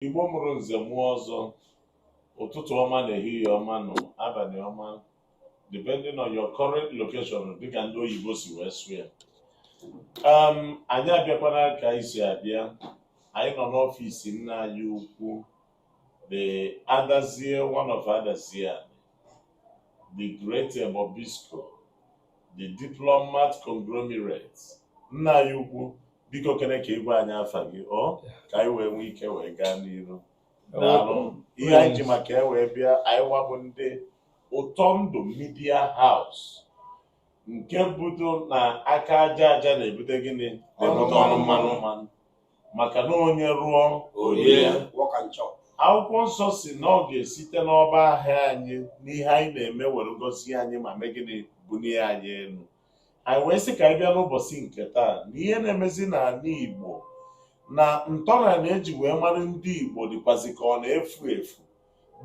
Igbo mụrụ nze mụọ ọzọ, ụtụtụ ọma na ehihie ọma nụ abalị ọma, depending on your current location dịka ndị oyibo si wee sụ ya. Anyị abịakwana ka anyị si abịa. Anyị nọ n'ọfịs nna anyị ukwu, the Adazie, one of Adaziani, the great Bobisco, the diplomat conglomerate. Nna anyị ukwu, biko kene ka ịgwa anyị afa gị ka anyị wee nwee ike wee gaa n'iru. Daalụ. Ihe anyị ji maka e wee bịa, anyị wabụ ndị ỤTỌNDỤ Media House, nke budo na aka aja aja na-ebute gịnị na-ebute ọnụ mmanụ mmanụ, maka na onye rụọ orie. Akwụkwọ nsọ si na ọ ga-esite n'ọba ahịa anyị n'ihe anyị na-eme were gosi anyị ma mee gịnị bulie anyị elu. Anyị wee sị ka anyị bịa n'ụbọchị nke taa na ihe na-emezi n'ala Igbo na ntọala na-eji wee mara ndị Igbo dịkwazị ka ọ na-efu efu,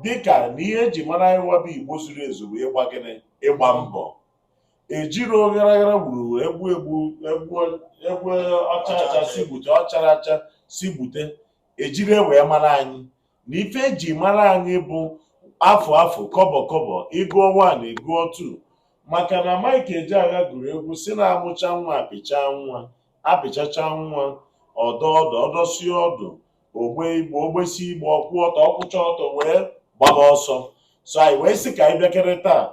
dịka na ihe eji mara anyị wabụ Igbo zuru ezu bụ ịgba gịnị, ịgba mbọ. Ejiri ogharaghara gburu egwu ọcha si gbute, ọchara acha si gbute, ejiri wee mara anyị na ife eji mara anyị bụ afọ kọbọ kọbọ, ịgụọ 1 ịgụọ 2, maka na Mike Ejeagha gụrụ egwu si na amụcha nwa apịcha nwa, apịchacha nwa ọdọsi ọdụ, ogbe igbo ogbesi igbo ọkwụ ọtọ, ọkwụcha ọtọ wee gbaba ọsọ. So anyị wee sị ka anyị bịakere taa,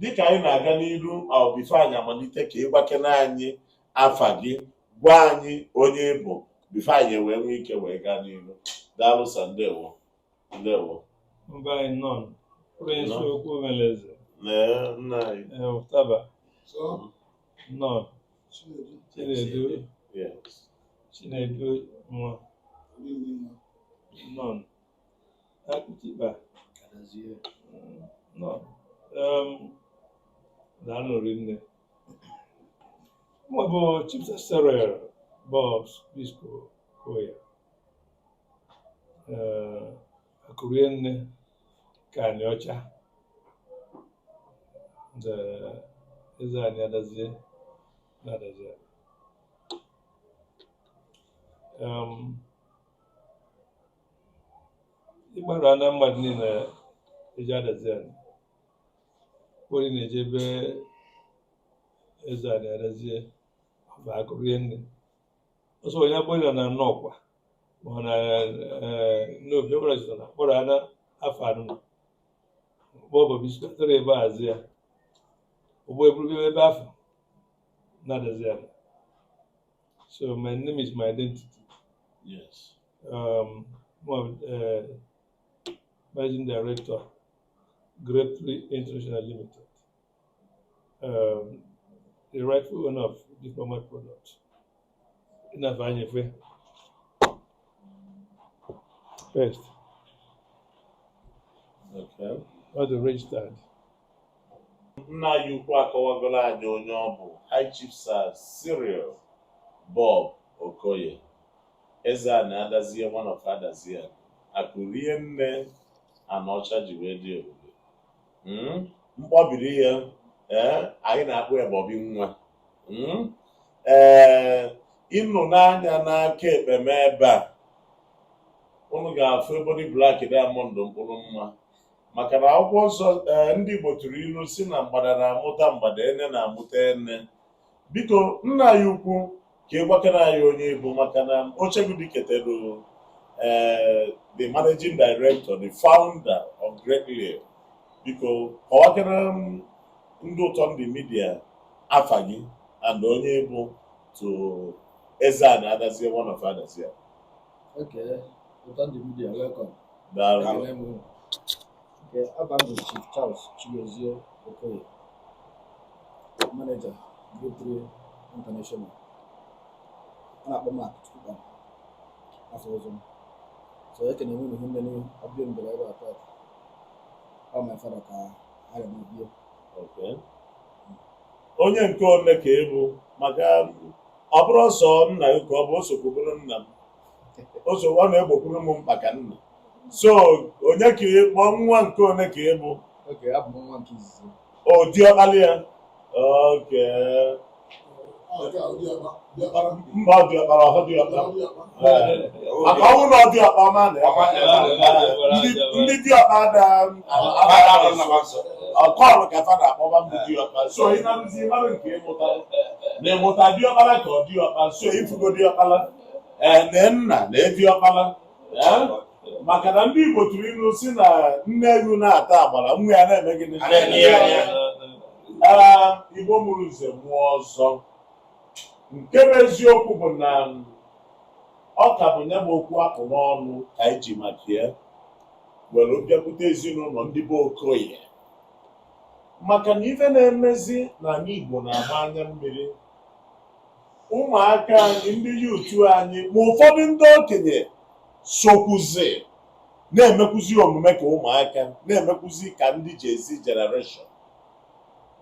dịka anyị na-aga n'iru bifo anyị amalite ka ịgbakene anyị afa gị, gwa anyị onye bụ bifo anyị wee nwee ike wee gaa n'iru. Daalụ sa, ndewo. Ndewo. Mba anyị nọ Prince okwu Meleze. Nna anyị. Ụtaba. Nọ. Chinedu. Yes. Chinedu nwa. Nọ. Akụtikpa. Nọ. Daalụ rinne. Mụ bụ Chief Cyril Boss Bisco Okoye. Akụrie nne ka anyị ọcha. Eze anyị Adazie na Adaziani. Ịgbara na mmadụ niile eji Adaziani, onye na-eje ebe eze anyị Adazie bụ akụrie nne. Ọsọ onye bụla na nnọkwa ma na n'obi ọbụla jitara na kpọrọ ana afọ anụ Bobo Bisco tọrọ ebe azụ ya ugbo eburu ebe afọ na Adaziani. So my name is my identity. Yes. Managing Director, Grape International Limited, the rightful owner of diplomat products. In Avanyefe. First. Okay. All the registered. Nna anyị ukwu akọwagoro anyị onye ọ bụ High Chief Sir Cyril Bob Okoye, eze a na-Adazie, one of Adaziani, akụrie nne Anọcha ji wee dị ebube. Mkpọbiri ya anyị na-akpọ ya Bọbi nwa. Ịnụ n'anya n'aka ekpeme ebe a, unu ga-afụ ebony black diamond mkpụrụ mma, maka na akwụkwọ nsọ ndị Igbo tụrụ ilu si na mgbada na-amụta mgbada, ene na-amụta ene. Biko nna anyị ukwu ka ịgbakere anyị onye bụ, maka na oche gị ketelu the managing director, the founder of Grape. Biko kọwakere ndị ỤTỌNDỤ Media afa gị and onye bụ to eze a na-Adazie, one of Adaziani. Okay, ụTỌNDụ Media, welcome. Daalụ. Okay, abam bụ Chief Charles Chigozie Okoye, manager EBUTE International. A na-akpọ m Akụtikpa afọ ọzọ. So ekene m ihe ndị abịa mbere ebe atọ. Ọ my father ka ara m bịa. Okay. Onye nke ole ka ị bụ, maka ọ bụrụ ọsọ nna gị ka ọ bụ osokwuburu nna m, ọ na-egbokwuru m mkpa ka nna. So onye ka ị kpọọ nwa nke ole ka ị bụ? Okay, abụ m nwa nke izizi. O diọkpali ya. Okay. mba ọ dị ọkpara ọhụ dị ọkpara maka ọnwụ na ọ dị ọkpa ọma na ndị dị ọkpa ọkọọrụ ka fa na-akpọba mbụ dị ọkpa so ị na-arụzi mmadụ nke ịmụtara na ịmụta dị ọkpara ka ọ dị ọkpa so ifugo dị ọkpara na nna na ebi ọkpara maka na ndị Igbo tụrụ ilu si na nne ewu na-ata agbara nwa ya na-eme gịnị Igbo mụrụ nze mụọ ọzọ nke bụ eziokwu bụ na ọ ka bụ nye m okwu apụ n'ọnụ ka anyị ji maka ya were bịakwute ezinụlọ ndị bụ Okoye maka na ife na-emezi n'ala Igbo na-agba anya mmiri ụmụaka anyị ndị yutu anyị ma ụfọdụ ndị okenye sokwuzi na-emekwuzi omume ka ụmụaka na-emekwuzi ka ndị Jezi generation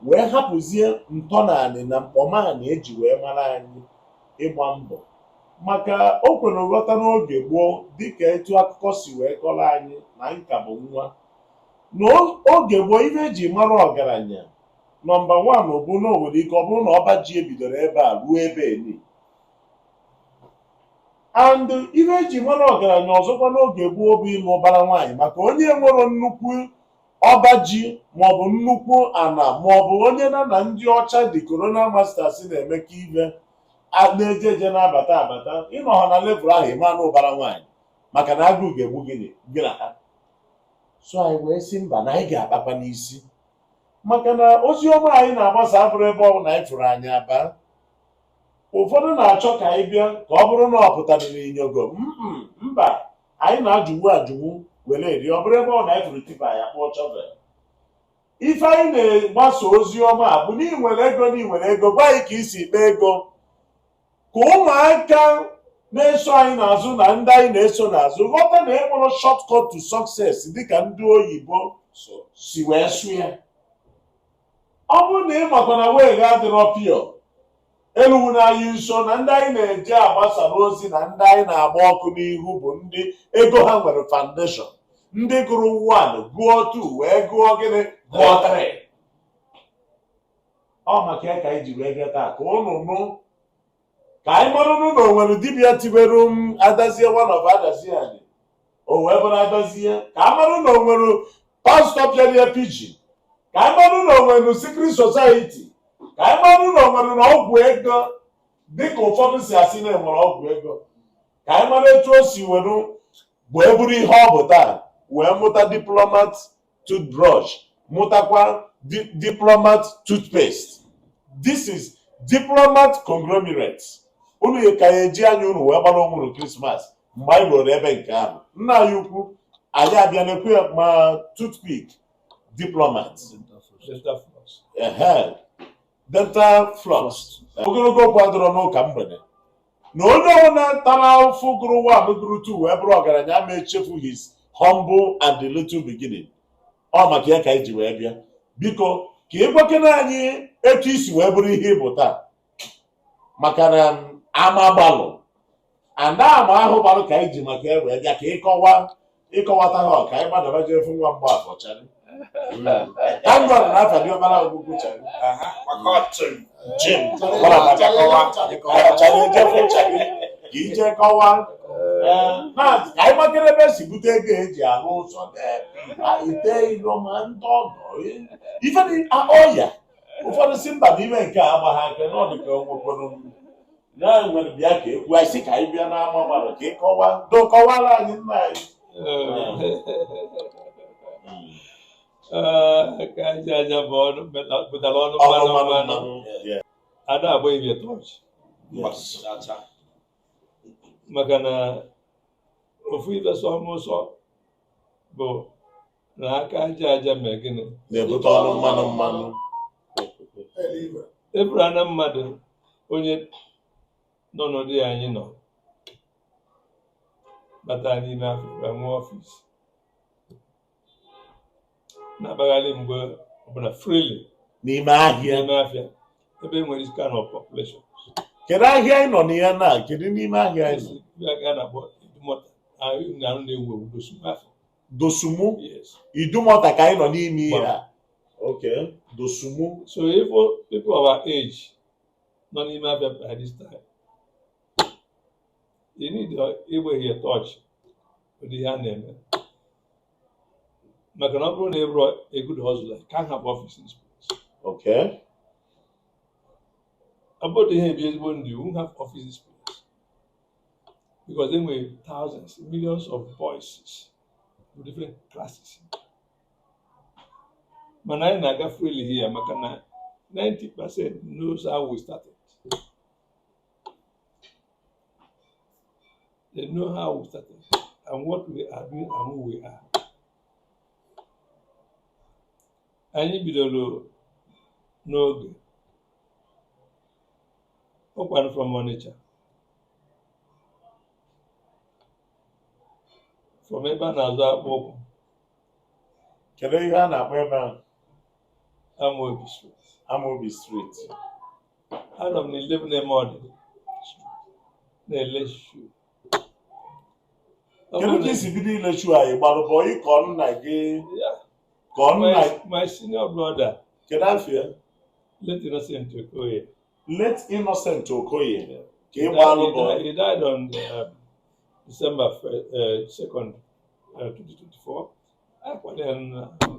wee hapụzie ntọnanị na mkpọmanị eji wee mara anyị ịgba mbọ maka o kwere nghọta n'oge gboo dịka etu akụkọ si wee kọrọ anyị na nka bụ nwa n'oge gboo ife eji mara ọgaranya nọmba 1 bụ na o nwere ike ọ bụrụ na ọba ji ebidoro ebe a ruo ebe eni and ife eji mara ọgaranya ọzọkwa n'oge gboo bụ ịlụ ụbara nwaanyị maka onye nwere nnukwu ọba ji maọbụ nnukwu ana maọbụ onye na ndị ọcha dị corona masters na-emeka ibe na-eje eje na-abata abata ịnọha na level ahụ ịma na ụbara nwaanyị maka na agụụ ga-egbu gị na ha so anyị wee sị mba na anyị ga-akpakwa n'isi maka na ozi ọma anyị na-agbasa abụrụ ebe ọ bụla anyị fụrụ anyị aba ụfọdụ na-achọ ka anyị bịa ka ọ bụrụ na ọ pụtara n'inyogo mba anyị na-ajụwu ajụwu were eri ọ bụrụ ebe ọ na-anyị fụrụ tipa ya kpọọ chọvel ife anyị na-agbasa ozi ọma bụ na ị nwere ego gwa anyị ka isi kpee ego ka ụmụaka na-eso anyị n'azụ na ndị anyị na-eso n'azụ ghọta na enwere shortcut to success dịka ndị oyibo si wee sụ ya ọ bụrụ na ị makwa na wee adịrọ pio eluwu na anyị nso na ndị anyị na-eje agbasara ozi na ndị anyị na-agba ọkụ n'ihu bụ ndị ego ha nwere foundation ndị gụrụ 1 gụọ 2 wee gụọ gịnị gụọ 3 ọ maka ya ka anyị ji wee bịa taa ka ụnụ nụ ka anyị marụnụ na o nwere dibịa tiberu m Adazie one of Adaziani o wee bụrụ Adazie ka a marụ na o nwere pastọ pịarie pijin ka anyị marụ na o nwere secret society ka anyị marụ na o nwere na ọgwụ ego dịka ụfọdụ si asị na enwere ọgwụ ego ka anyị mara etu o si wee bụrụ ihe ọ bụ taa wee mụta diplomat toothbrush mụtakwa diplomat toothpaste this is diplomat conglomerate unu ka ya eji anya unu wee gbara onwuru Krismas mgbe anyị rụrụ ebe nke ahụ nna anyị ukwu anyị abịa na-ekwe ma toothpick diplomat dental floss ogologo okwu adọrọ n'ụka mgbede na onye ọbụla tara afụ gụrụ 1 gụrụ 2 wee bụrụ ọgaranya ma echefu his humble and the little beginning ọ maka ya ka anyị ji wee bịa biko ka ị gwakena anyị etu isi wee bụrụ ihe ịbụ taa maka na ama gbalụ ana ama ahụ gbalụ ka anyị ji maka ya wee bịa ka ịkọwata ha ka anyị gbadabaje efu nwa mgbe afọchara ka m gwara na afa dị ọbara ọgụgụ chara Jim ka ije kọwa ka anyị gbakere ebe si bute ego eji ahụ ụzọ ite iro ma ndị ọgọ ife dị ọya ụfọdụ si mba n'ime nke a agbagha aka na ọ dị ka onwekwere na nwere bịa ka ekwu anyị sị ka anyị bịa n'ama gbara ka ịkọwa dokọwara anyị nna anyị ka aja aja bụ ọnụ pụtara ọnụ mmanụ ada agba ibe tọọchị maka na ofu ife sọ m ụsọ bụ na aka aja aja mee gịnị na-ebute ọnụ mmanụ eburu na mmadụ onye nọ n'ụdị anyị nọ bata n'ime Afrịka nwee ọfịs na-akpagharị mgbe ọbụla freely n'ime ahịa ebe enwere this kind of population. Kedu ahịa anyị nọ n'ihe na kedu n'ime ahịa anyị nọ? Ga na-akpọ Idumota na-ewu Dosumu? Idumota ka anyị nọ n'ime ihe a. Okay, Dosumu. So if people of our age nọ n'ime abịa by this time. You need igbe a touch with ihe a na-eme. Maka na ọ bụrụ na ị bụrụ a good hustler, you can't have office in this place. Okay. About the here you won't have office in this place. Because then we thousands, millions of voices with different classes. Man, I naga freely here, Makana 90% knows how we started. They know how we started and what we are doing and who we are. Anyị bidoro n'oge ọkwanụ from Onitsha, from ebe a na-azụ akpụ ụkwụ Kedu ihe a na-akpọ ebe a? Amobi Street. Amobi Street. Anọ m na 11 Emodi na-ele shoe. Kedu ka isi bido ile shoe anyị gbalụ bọyị ka ọ nna gị? Yeah. Ka ọ nna My senior brother, kedu afọ ya? late Innocent Okoye. Late Innocent Okoye. Yeah. Ka ị gbalụ He bọyị. died on December 2nd, 2024. Then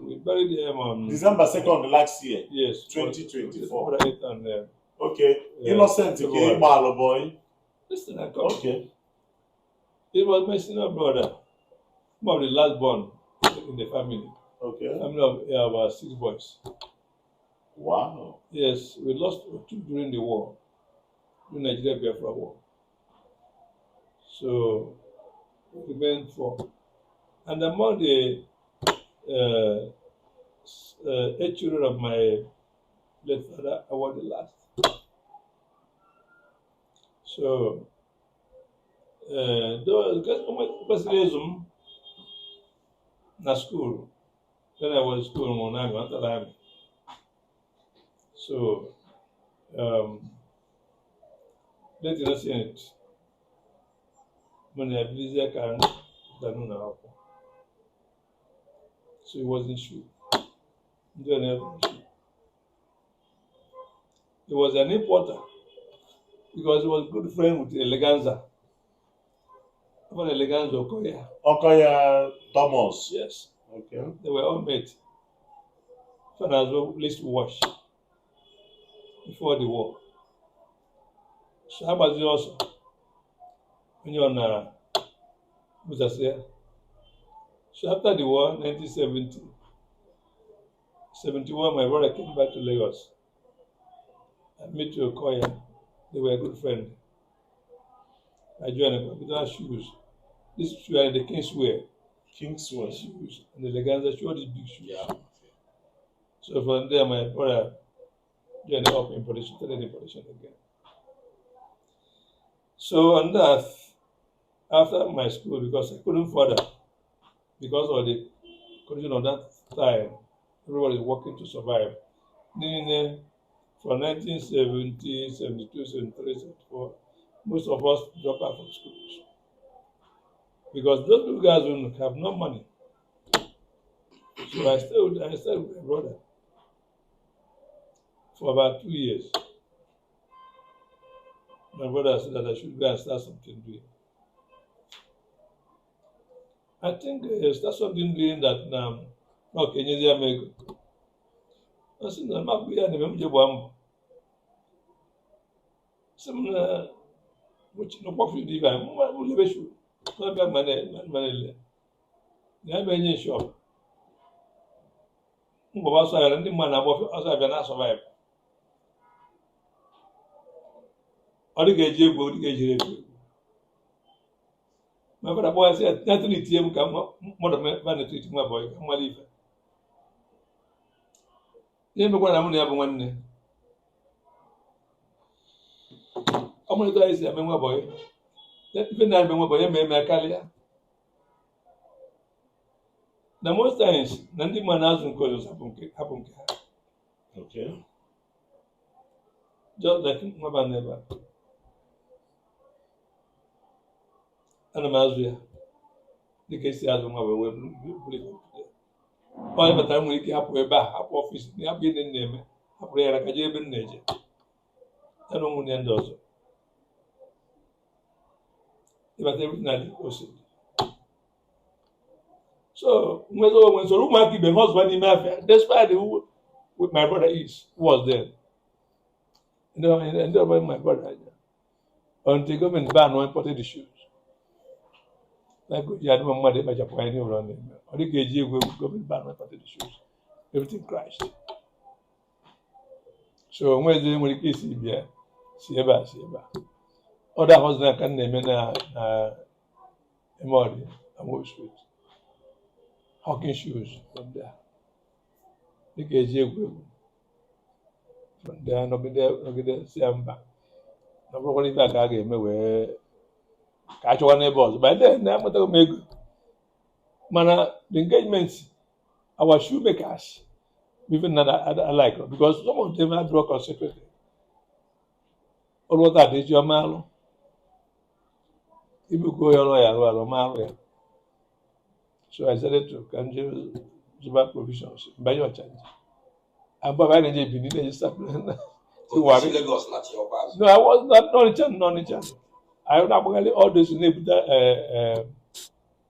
we buried him on December 2nd last year. yes 2024. On, Okay. Innocent ka ị gbalụ bọyị. listen, I come. Okay. He was my senior brother, one of the last born in the family. Okay. Family of about 6 boys. Wow. Yes, we lost 2 during the war, during Nigeria-Biafra war. So we remained 4. And among the 8 children of my late father, I was the last. So, though na school, when I was in school, I so, late innocent, when I believe I can, so he wasn't sure. He was an importer because he was a good friend with Eleganza. About Eleganza Okoye. Okoye Thomas. Yes. Okay. They were all mates. Fanazo least wash before the war. So how about you also? When you're on Adazie. So after the war, 1970, 71, my brother came back to Lagos. I met Okoye. They were a good friend. I joined them without shoes. These shoes are the King's wear. Kingsway. Shoes. And the Leganza shoe, these big shoes. Yeah. So from there, my brother joined up in production, started in production again. So on that, after my school, because I couldn't further, because of the condition of that time, everybody is working to survive. Then, from 1970, 72, 73, 74, most of us dropped out from schools. Because those two guys who have no money. So I stayed with my brother for about 2 years. My brother said that I should go and start something doing. I think start something doing that now. Okay, you I said, I'm not going to be able to which no coffee divine, who live shoe. Not bad money. Never any shop. Baba saw a man above us. I cannot survive. Or the gauge, go to gauge. My brother boy said, nothing is him come more than vanity to my boy. Come on, leave. Never one only have 1 day. How many days I my boy? Even I remember boy, my career. The most times, Nandi Manazun calls happen. Okay. Just like my never. And a Mazia. The case has one of a by the time we have a back up office, we have been in them, a prayer like a Jabin nature. ya na ụmụnne ndị ọzọ ịbata everything na ose. So when ụmụaka ibe husband n'ime afịa, despite who my brother who was there, and my brother until government ban no imported the shoes. Like you had my mother by Japan around them. Or the government ban no imported the shoes. Everything crashed. So when the case is here, see about. Other husband can name na Emori and Wall Street. Hawking shoes from there. The KG from there, no be there, see I'm back. No probably back again, where catch one neighbors. By then, I'm going to make man, the engagements, our shoemakers, even that I like, because some of them are broke or secretary. All what that is your malo. If you go your lawyer, well, malo. So I started to conjure Zuba provisions by your change. And by the day, you need to start. Lagos, not your past. No, I was not chance. I would have only all those EBUTE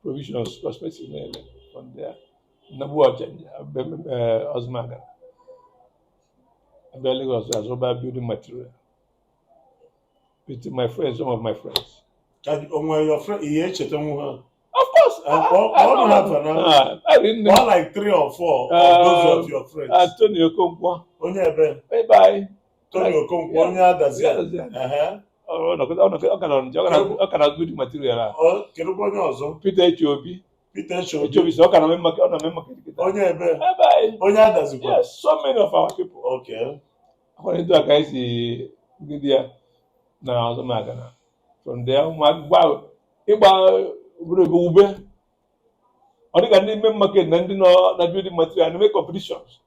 provisions, prospective from there. Number change, Osmaga. I Lagos as over building material. With my friends, some of my friends. Your friend, Of course, I didn't know. More like 3 or 4 of those of your friends. Antonio Okoye. Onye ebe. Bye. Antonio Okoye, onye Adazie. Ọ ka na good material. Kedu onye ọzọ? Peter Echobi. Peter Echobi. Ọ ka na eme market, ọ na eme market. Onye ebe. Bye. Onye Adazie. Yes, so many of our people. Okay. According to aka isi Gideon na ọzọ magana. From there, wow, ịgba ube. Ọ dịka ndị ime market na ndị nọ na building material na make competitions.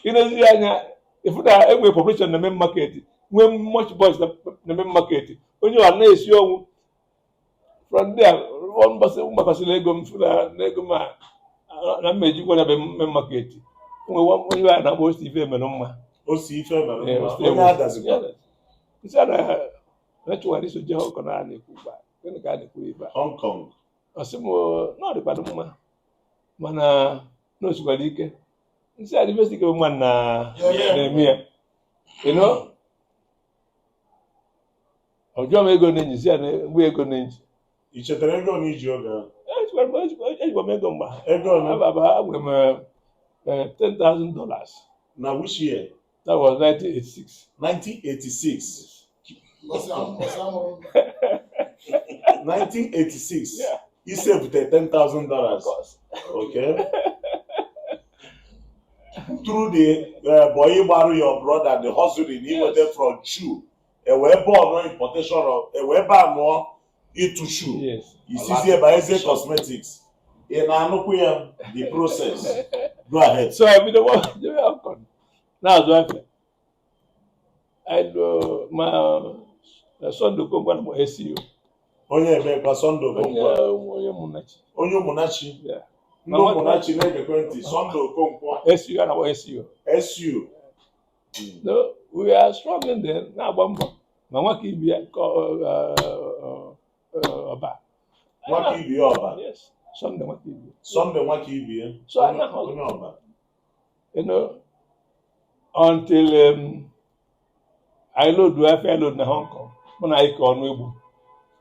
Ịnezi anya, if na enwe competition na main market, when much boys na main market, onye ọ na-esi ọnwụ. From there, one person makasịrị ego m na ego ma na mmejikwa na main market. Onye a na-akpọ Steve mere mma. Osi ife mere mma. Onye Adazie. Nsị a na-echụgharị soje Hong Kong a na-ekwu ugbu a. Gịnị ka a na-ekwu ebe a? Hong Kong. Ọsị m na ọ dịkwa mma mana na osikwara ike. Nsị a dịbesi ike mma na-eme ya. Ọjọọ m ego na-enyi si ya na mgbe ego na-enyi. I chetara ego na iji oge ahụ? Ejikwa m ego mgba. Ego na? Agwara m $10,000. Na which year? That was 1986. 1986. 1986. Yeah. You saved $10,000. Of course. Okay. Through the boy borrow your brother, the hustling he went there from shoe. A web no importation of a web more into shoe. Yes. You see here by Adazie Cosmetics. In Anukuya, the process. Go ahead. So I've been the one. Now, I do my son to come one more SEO. Onye ebe kwa Sunday Okonkwo. Onye Munachi. Onye Munachi. Yeah. No Munachi na-ekwentị Sunday Okonkwo. SEO and our SEO. SU. No, we are struggling there. Now, Bamba. Mama Kibia, Oba. Nwaka ibi ọba. Yes. Sunday Makibia. Sunday nwaka ibi. So I know onye ọba. Until I load na Hong Kong. When I call Nubu.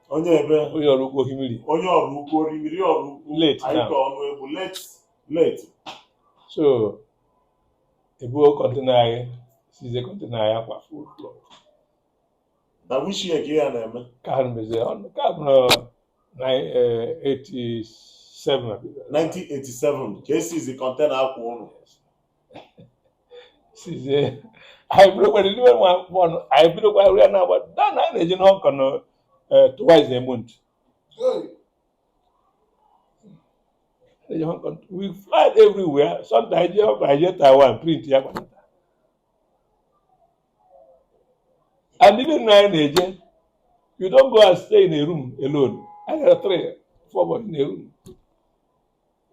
Onye ebe. Onye ọrụ ugbo Himiri. Onye ọrụ ugbo orimiri ọrụ ugbo. Late anyị now. ka ọnụ egwu late. So, ebu container anyị, size container anyị akwa full floor. Na which year ka ya na-eme? Ka ha meze ọnụ, ka bụ na 87. 1987 ka esizi container akwa ụnụ. Size, anyị bidokwa n'ime one, anyị bidokwa rie na agba, dan anyị na-eje na Hong Kong twice a month. Hong Kong, we fly everywhere. Sometimes I get Taiwan, print here. And even now in Asia, you don't go and stay in a room alone. I got 3, 4 boys in a room.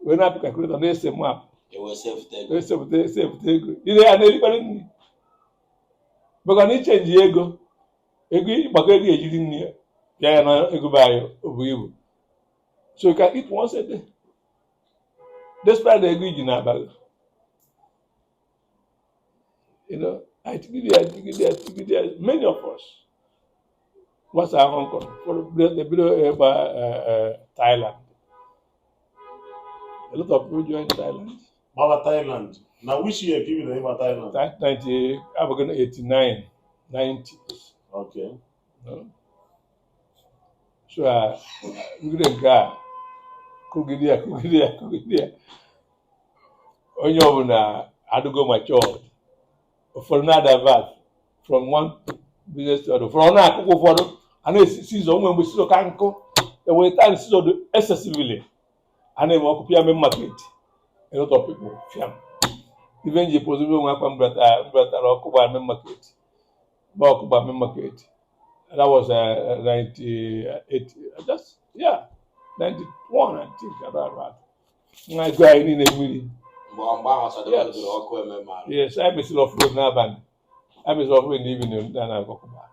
When I calculate on the same map, It was they say, you know, and everybody. maka na ichenji ego maka ego ejiri nne ya na ego be anyị obu ibu so you can eat once a day despite the ego iji na-abalị I think there many of us what's our Hong Kong for the video Thailand. A lot of people join Thailand. About Thailand. Now which year give you the name of Thailand? 90, I'm going to 89, 90s. Okay. So we didn't go. Kugidia. Onye ọbụla adịgo matured for another verse from one business to other. For na akụkọ ụfọdụ a na-esi season onwe mgbe season ka nkụ ewere time season dị excessively a na-eme ọkụpụ ya market a lot of people fiam even ji possible nwe akwa mbratara ọkụgba market ba ọkụgba market that was 98 just 91 I think about I go anyị niile mmiri yes I be still of road n'abalị I be still of road n'evening na ọkụgba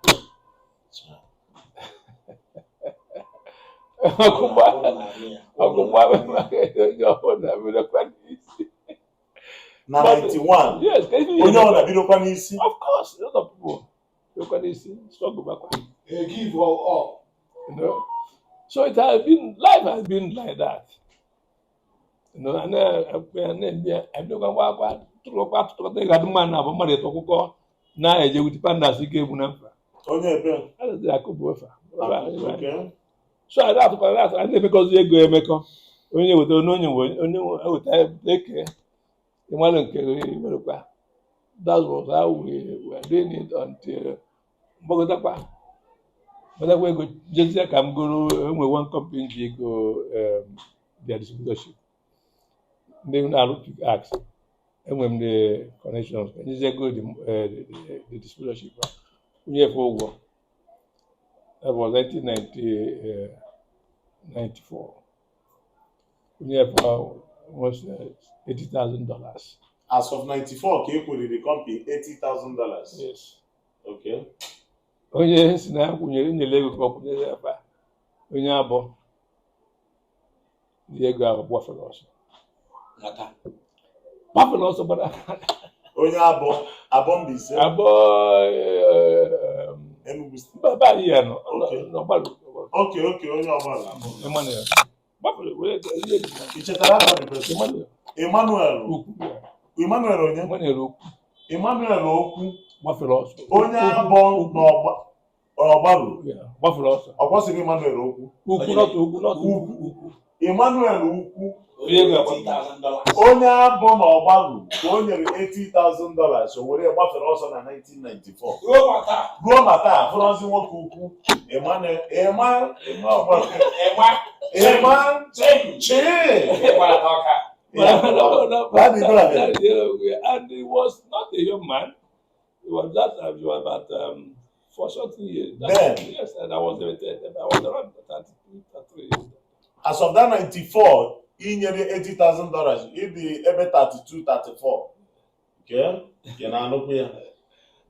na 91 yes onye ọ na-abidokwa n'isi of course a lot of people bidokwa n'isi struggle bakwa give up. So it has been life has been like that and I'm not going to man na mmadụ etokụkọ na-eje wuti pandas ike egbu na mfa onye ebe Adazie akụbu efa okay so I have to and because ego emekọ onye weta onye weta eke ịmalụ nke werekwa that was how we were doing it until mgbagotakwa ego jezie ka m goro enwe one company ji ego their distributorship ndị na-arụ pick ax enwe m the connections jezie go the distributorship onye efe ụgwọ that was 1994 onye efe was $80,000 as of 94 ka ekwere the company $80,000 yes okay onye si na kwụnyere nyere ego ka ọ kwụnyere ebe onye abụọ dị ego ahụ gbafere ọsọ gbara onye abụọ Mbaise abụọ Enugu baba anyị ya nọ n'ọgbalụ okay onye ọgbara Emmanuel gbafere were ego ichetara aka Emmanuel onye Emmanuel okwu gbafere ọsọ onye abụọ n'ọgbaru gbafere ọsọ ọ kwụsịrị Emmanuel okwu Emmanuel ukwu onye abụ n'ọgbaru ka o nyere $80,000 o were gbafere ọsọ na 1994 ruo mata fụrọzi nwoke ukwu and he was not a young man. He was about for something years. Yes, and I was around 33 years. As of that 94, he needed $80,000. He be ebe 32, 34. Okay? You know,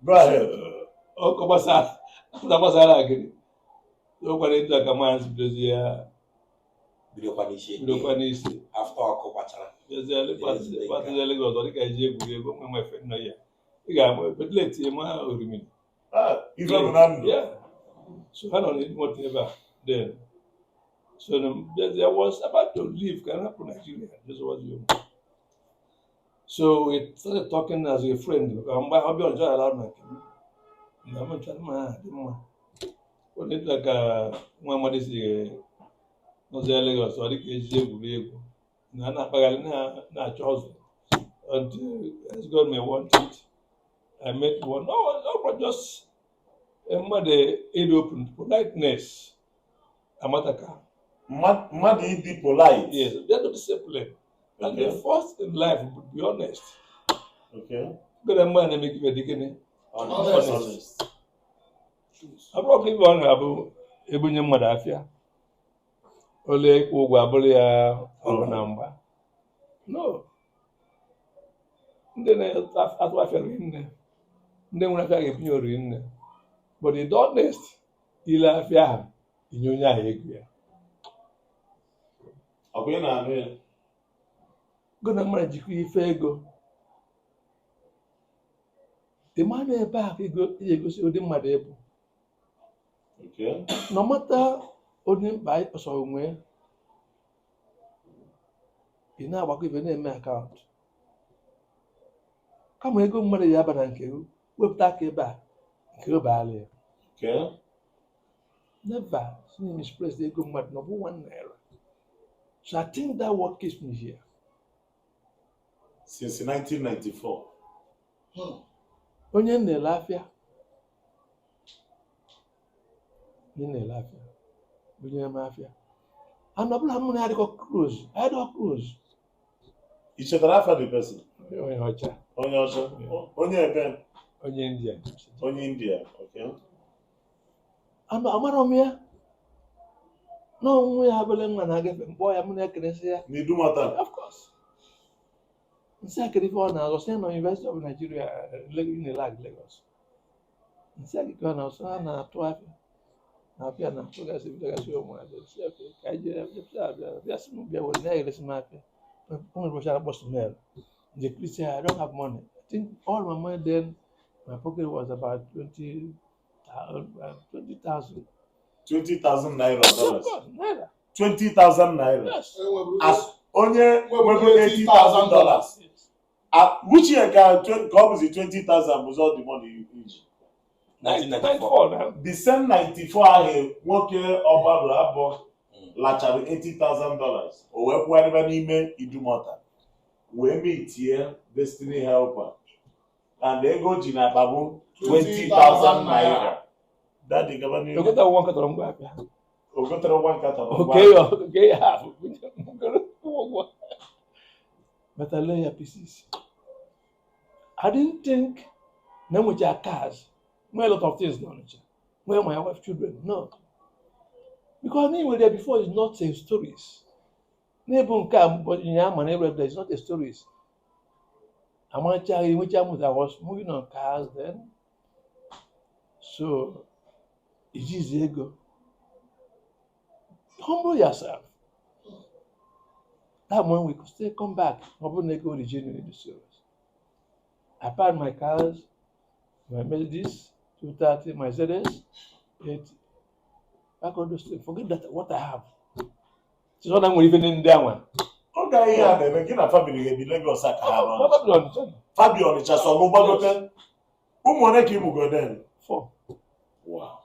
go ahead. Bidokwa n'isi After ọkụ gbachara. Batụzie Lagos ọ dịka eji egwuregwu nwe nwefe nọ ya ị ga-ama bedleti ma orimiri Ife bụ na ndụ. So ha nọ n'imoto ebe a then so there was about to leave can happen Nigeria this was you so we started talking as a friend mgbe ọ bịa ọjọọ ala na nke na mechara ma dị mma ọ dịka ka nwa amadị si n'ụzọ Lagos ọ dịka eji egwuregwu na na-akpagharị na-achọ ọzọ until as God may want it I met one no just mmadụ ịdị open politeness amataka Mmadụ ịdị polite. yes they don't discipline and the first in life would be honest Okay. good man na make you gịnị Honest. abụrụ ibe ọ ga-abụ ebunye mmadụ afịa ole ịkwụ ụgwọ abụrụ ya ọrụ na mgba no ndị na-atụ afịa nne ndị nwere afịa ga-ebunye oriri nne but the honest ile afịa ahụ inye onye ahụ ego ya Ọ bụ ị na-anụ ya? go na mmadụ jikwa ife ego ịma na ebe ahụ ego iji egosi ụdị mmadụ ebu Okay. no matter onye mkpa anyị kpọsara onwe ị na-agbakọ ife na-eme akaụntụ kama ego mmadụ ya aba na nke wepụta aka ebe a nke obaala ya Okay. never seen misplaced ego mmadụ na ọ bụ 1 naira. So I think that what keeps me here. Since 1994. Onye na-ele afịa onye na-eme afịa and ọ bụla mụ na adịkọ cruise You chetara afọ the person? onye ọcha Onye ọcha? Onye ebe? onye India Onye India. Okay. amara m ya na onwe ya abụla nwa na-agafe mkpọ ya mụ na-ekeresi ya N'Idumota. of course nsị akịrị ife ọ na-azọ si na University of Nigeria Unilag Lagos nsị akịrị ọ na-azọ ha na-atụ afịa na-apịa na atụgasị bidogasị ụmụazị si afịa ka anyị jere bịa sị m bịa were na-egresi m afịa o nwere ụbọchị akpọ smell the Christian I don't have money I think all my money then my pocket was about 20,000 20,000 naira dollars. naira 20,000 naira. yes As onye nwego $80,000. Which year ka ọ bụzi 20,000 was all the money you use? 94 now The same 94 ahụ nwoke ọgbarụ abụọ lachara $80,000 o wee kwụgharịba n'ime Idumota wee meetie Destiny Helper and ego ji na akpa bụ 20,000 naira. Daddy gaba n'ihu. Ogota one katọrọ ngwa apịa O gotere nwa nkata na ngwa. okay half but I learned your pieces. I didn't think na enwecha cars a lot of things no where my wife children no because me were there before is not a stories n'ebu nke a but in ya man every day is not a stories amacha which I was moving on cars then so it is ego humble yourself that one we could still come back open ego originally the series I parked my cars my Mercedes 230 Mercedes 80 back on the street forget that what I have so now we're even in that one Ọ ga ihe a na-eme gị na family ga-ebi Lagos aka ha rụọ. probably on the channel Fabi Ọnịcha so mụ gbagote. Ụmụ ole ka ị mụgo den? 4 Wow.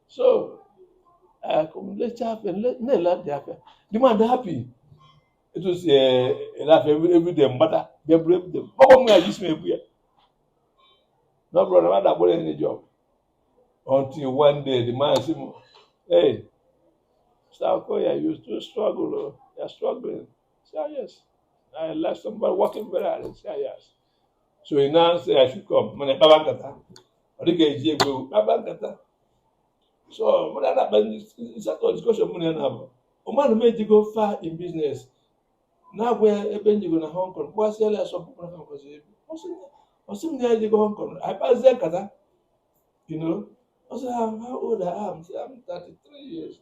so I come later the man happy it was a laugh every day mbata they brave them how come I just me here no brother man that any job until one day the man say hey Mr. Okoye you still struggle you're struggling say yes I left somebody working very hard say yes so he now say I should come man baba nkata ọ dịka eji egwu baba nkata so mụ na settle discussion mụ na ya na-abụ ụmụanụ m ejigo far in business na-agwa ya ebe njigo na Hong Kong gbasịala ya sọpụ na famkozi ebe ọsị m na ya ejigo Hong Kong akpazie nkata ọsị how old I am say I'm 33 years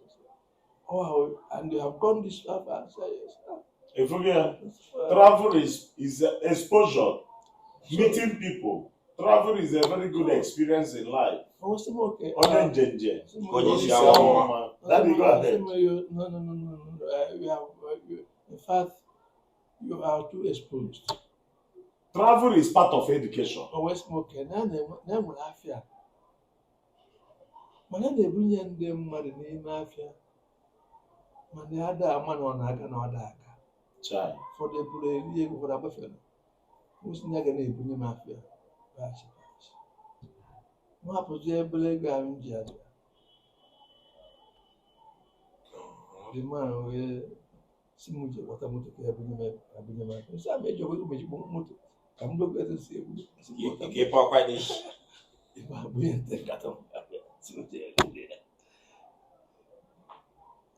oh and you have gone this far say yes Efugia, travel is exposure, meeting people. Travel is a very good experience in life. ọsị m okay Onye njenje. Onye isi Onye awọ. ọma. Daddy go ahead. no you have in fact you are too exposed Travel is part of education. always smoke na-enwere afịa mana na-ebunye ndị mmadụ n'ime afịa mana ya da ama na ọ na-aga na ọ da aga Chai. ụfọdụ eburu eri ego ụfọdụ agbafere osi ya ga na-ebunye m afịa m hapụzi ebere ego ahụ m ji abịa the man wee si m ji gbata moto ka ebunye m afịa si ama eji ogwe mejikpo moto ka m dogo eze si egbu Ike pakwa dị. ebe abụghị nte nkata m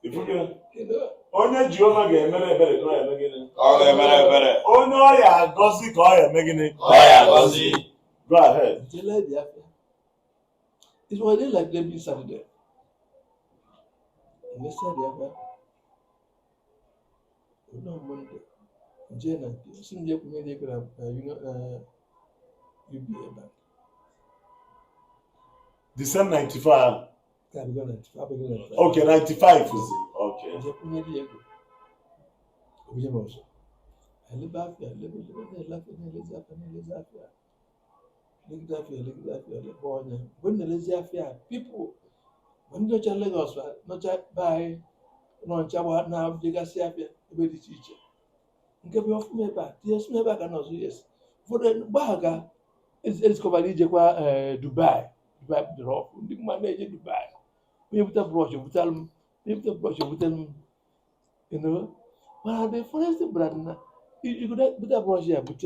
Efugia, onye Jehova ga-emere ebere ka ọ eme gịnị? Ọ ga-emere ebere. Onye ọ ya agọzi ka ọ ya eme gịnị? Ọ ya agọzi. Go ahead. It was like David Saturday. And they said, no Monday. Jane, some day we may grab, UBA bank. The same 95. Okay, 95 is it? Okay. People, when you tell Lagos, not by non chawa now, they got Siapia, a very teacher. Give you off me back, yes, me back, and also, yes. For the Baga, it's covered Dubai, Dubai, the rock, the manager Dubai. We have the brochure, we tell them, you know. Well, the forest brother, you could have the brochure, but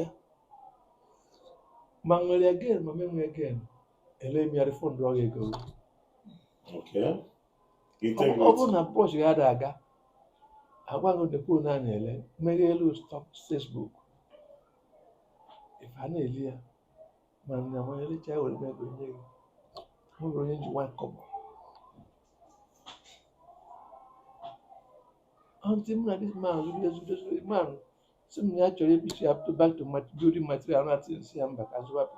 Mangoli again, my memory again, and let me a phone drug ago. Okay. Open approach you had aga. I want on the pool nanny, maybe lose stop Facebook. If I know here, man, I'm going to child will make you. Who will into one couple? Until this man, some actually be up to back to building material, not in Siam back as well.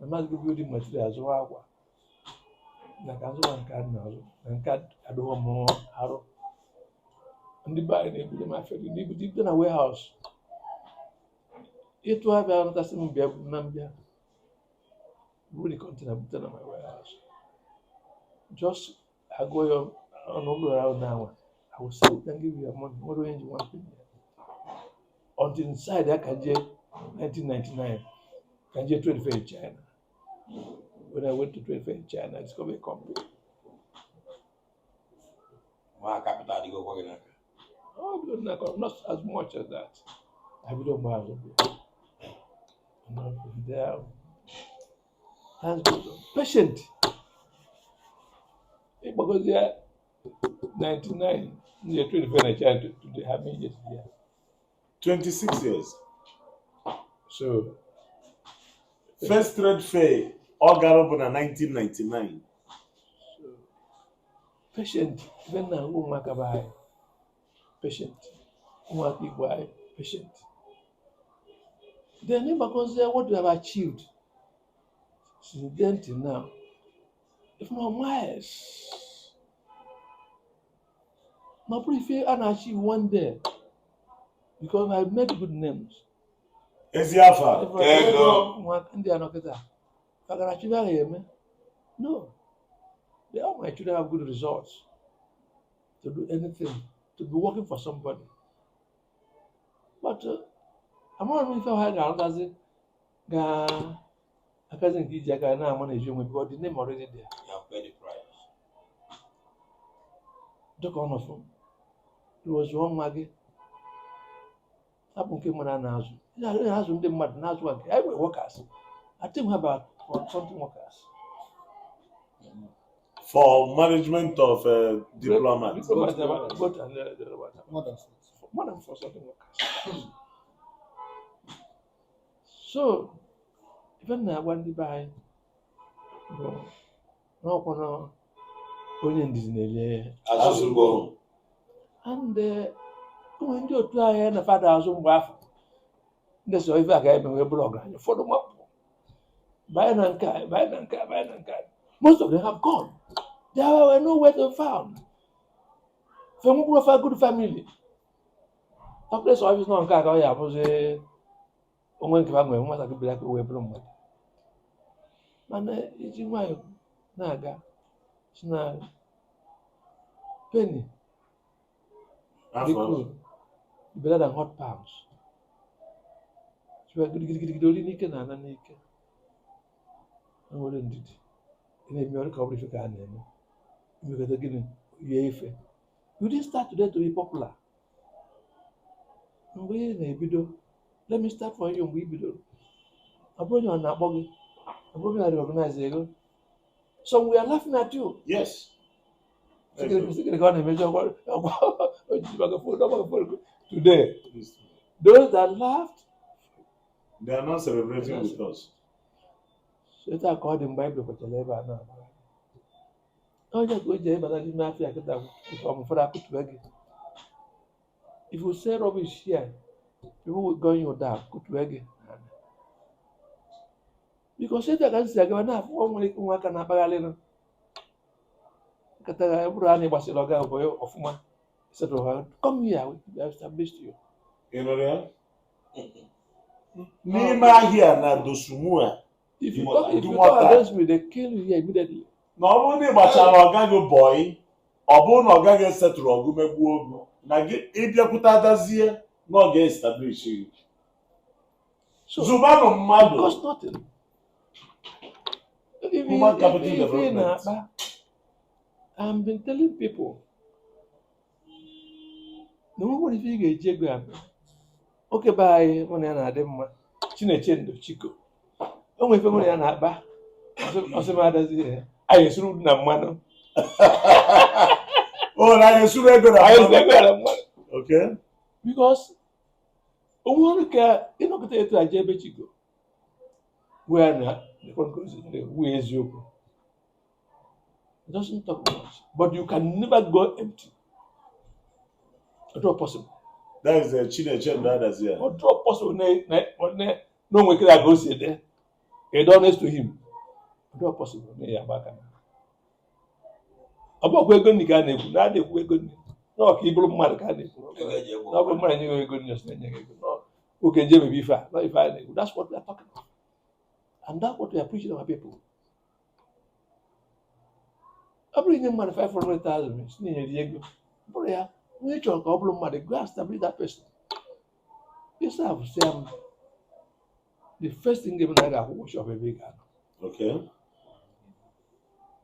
I must go building material as well. Like as one card now, and cat I don't want more arrow. And the buy in my family, you deep in a warehouse. It will have another same Nambia. Really contain a button on my warehouse. Just I go on over around now. I will say, can give you a money, what range you want to until inside I can get 1999, can get 25 in China. When I went to 25 in China, it's going to be a company. My capital, you go working. Oh, not as much as that. I don't buy it. Not there. Thanks God. Patient. Because they are 99, they are 25 in China to have me years here. 26 years. So, First trade fair, all got up in 1999. So, patient. Even now, MAKA buy. Patient. MAKA buy. Patient. They never consider what you have achieved since then till now. If not miles. Now, if you can achieve one day, because I made good names. Eziafa. No. All my children have good results to do anything, to be working for somebody. But I'm not really sure how Adazie a cousin Gijaga now manage you because the name already there. You have paid the price. Took on of him. It was one Maggie. Apple came on an house. I has the mad nurse work. I will workers. I think about something workers. For management of diplomats. More than For something workers. So, even I want to buy, no, only in Disney. Azugbo. And when you try and a father has own wife, that's why if I gave him a blog, you follow them up. Buy an car. Most of them have gone. They were nowhere to be found. From a good family. A place of no car, I was a woman to have my mother to be like a way from me. And it's in my naga. It's not penny. Better than hot pounds. So I could get only Nikan and a Nika. I wouldn't it. In a mere cover if you can. Because again, you didn't start today to be popular. Let me start for you. I brought you on that buggy. I brought you on the organizer. So we are laughing at you. Yes. Today, those that laughed, They are not celebrating with us. so it's according Bible for Chaleba now. Oh, just go there, but I didn't have to get if you say rubbish here, people will gun you down. Because if I can say, I'm not one week, one can have a little. Come here, we have established you. You know that? N'ime ahịa na dosumua. If you talk against me, they kill you here immediately. Na ọ bụrụ na ị gbachara ọga gị bọị, ọ bụrụ na ọga gị setụrụ ọgụ megbuo ogu, na gị ịbịakwute Adazie na ọ ga-establish you. Zubanụ mmadụ. Cost nothing. Human capital development. I've been telling people, no one if you get Jaguar. Okay, bye. When I had them, Chinechendo, Chico. Only if I'm going to buy. Adazie. I assume no man. Oh, I assume I go. Okay. Because one care, you know, get to a JB Chico. Where now the conclusion, where is you? It doesn't talk much, but you can never go empty. It's not possible. That is the Chinechendo Adazie. It's not possible. No one can go sit there. You don't next to him. It's not possible. About we're going to get it. Not if we're going to. No, people mad can it. No, we're money you're going to stand. No, who can Jimmy be fat? Not if I know. That's what we are talking about. And that's what we are preaching to our people. I bring him money 500,000. Diego. But yeah, we talk a couple of money. Go and establish that person. Yes, I have said the first thing given I got wash up a big hand. Okay.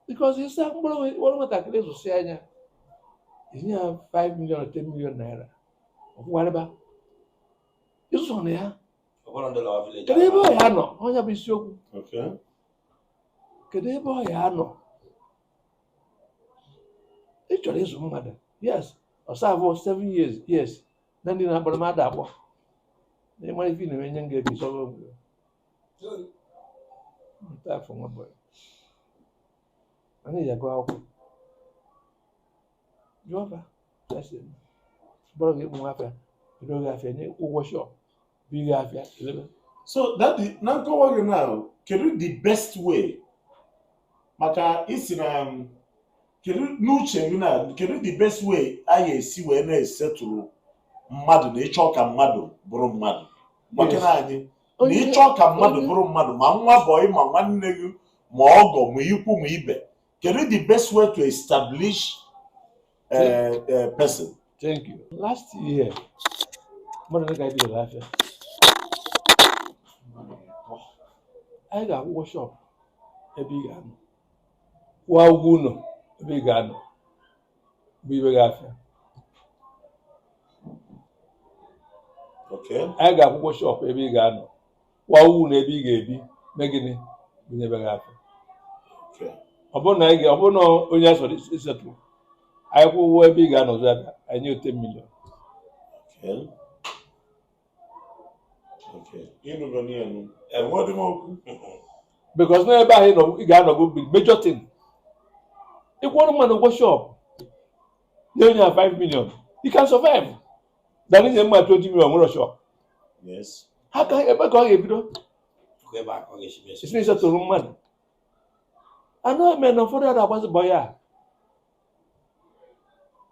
Because you say, what am I talking about? Say, is near 5 million or 10 million naira. Whatever. It's on there. Kedebe ya no, onye bụ isiokwu. Okay. Kedebe ya no. Ị chọrọ ịzụ mmadụ. Yes, ọ serve 7 years. Yes. Na ndị na-akpọrọ mmadụ akpọ. Na ịmara ife na enye nga ebi sọrọ mgbe. Nta afọ nwa boy. Anyị ya gwa akwụkwọ. Jọba. That's it. Bọrọ gị ụmụ afọ. Bido gị afọ nye ụgwọ shop. So that is now can the best way maka isi na can the best way I see when I settle mmadụ na ịchọ ka mmadụ bụrụ mmadụ maka na anyị na ịchọ ka mmadụ bụrụ mmadụ ma nwa boy ma nwanne gị ma ọgọ ma ikwu ma ibe can the best way to establish a person. Thank you. Last year mmadụ na ga-ebi lafiya. I got workshop a big gun. Wauguno, a big gun. We were after. Okay. I got workshop a big gun. Waugun a big baby, making it. We never after. Okay. Upon I get upon all yes, what is true. I will wear big gun of that. I knew 10 million. Okay. Okay. And what more? Because nobody know you got go big major thing. If one man go shop, you only have 5 million. You can survive. That is a 20 million go shop. Yes. How can you ever go here, bro? Go back. It's not a room man. I know men of other that was boy.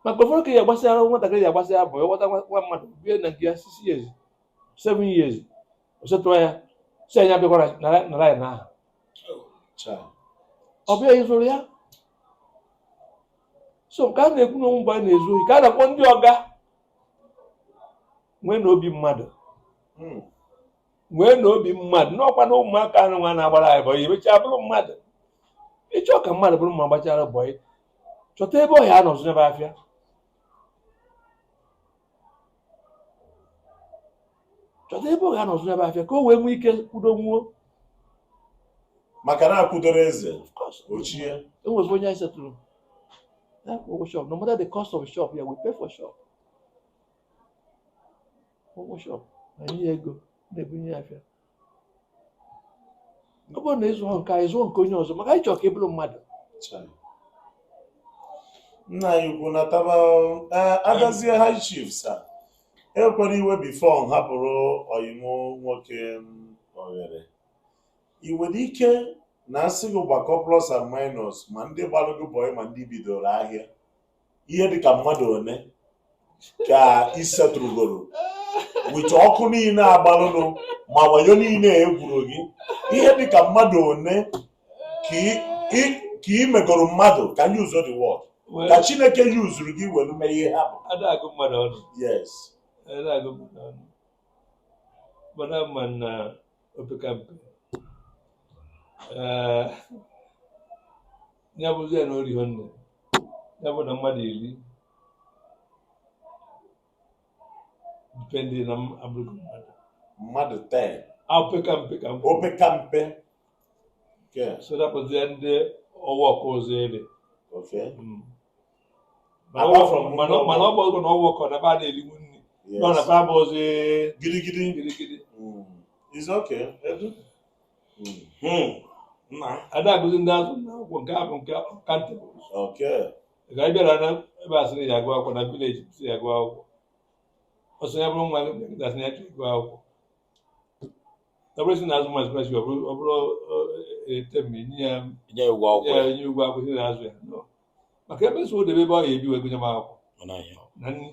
But before you was around what I was there, boy, what I want man be in 6 years, 7 years. So to say ya because na na Child. Obia Israel. So ka na-ekwu na ụmụ na ezu ka na-akpọ ndị ọga nwee na obi mmadụ. Nwee na obi mmadụ n'ọkwa na ụmụaka anụ nwa na-agbara anyị bọyị emecha bụrụ mmadụ. Ịchọ ka mmadụ bụrụ mma gbachara bọyị. Chọta ebe ọhịa anọ zụ n'ebe afịa. Chọta ebe ọhịa anọ zụ n'ebe afịa ka o wee nwee ike kwudo nwuo. Maka na akwụdoro eze ochie. Enwere onye anyị setụrụ. shop. No matter the cost of shop, yeah, we pay for shop. Shop. And here you go. They bring you here. Nobody is one guy, is one conyo. So, my guy, cable mad. Nna anyị ukwu nataba Adazie high chief sa ekwere iwe before hapụrụ oyimo nwoke oghere i nwere ike na asị gị gbakọ plus and minus ma ndị gbalụgo boy ma ndị bidoro ahịa ihe dịka mmadụ one ka isetrugoro wit ọkụ niile agbalụnụ ma wayo niile egwuru gị ihe dịka mmadụ one ka ị megoro mmadụ ka you use the word ka Chineke yuzuru gị welu mee ihe ha bụ. Adago mmadụ ọnụ. Yes. Adago mmadụ ọnụ. Mana ma na opeka mpe. Ya bụzi ya na ori honne. Ya bụ na mmadụ iri. Depending na abụrụ mmadụ. Mmadụ 10. Opeka mpe ka mpe. Opeka mpe. Okay. So that was the end ọwọ́ ọkụ ọzọ ere. Okay. Apart from mana ọ bụ na ọwọ́ ọkụ na ba na-eliwu nri. Nọ na ba bụ ọzọ gịrịgịrị. It's okay. Edu. Ada agụzi ndị azụ na akwụkwọ nke abụ nke kantebụl. Okay. Ga ịbịara na ebe asịrị ya agụ akwụkwọ na vileji si ya agụ akwụkwọ. Ọsọ ya bụrụ nwa gasị na ya chọrọ ịgụ akwụkwọ. Ọ bụrụ si na azụ masị masị ọ bụrụ etem nye ụgwọ akwụkwọ si na azụ ya. Maka ebe so debe ebe ọ ya ebi wee gụnye m akwụkwọ. Na nni.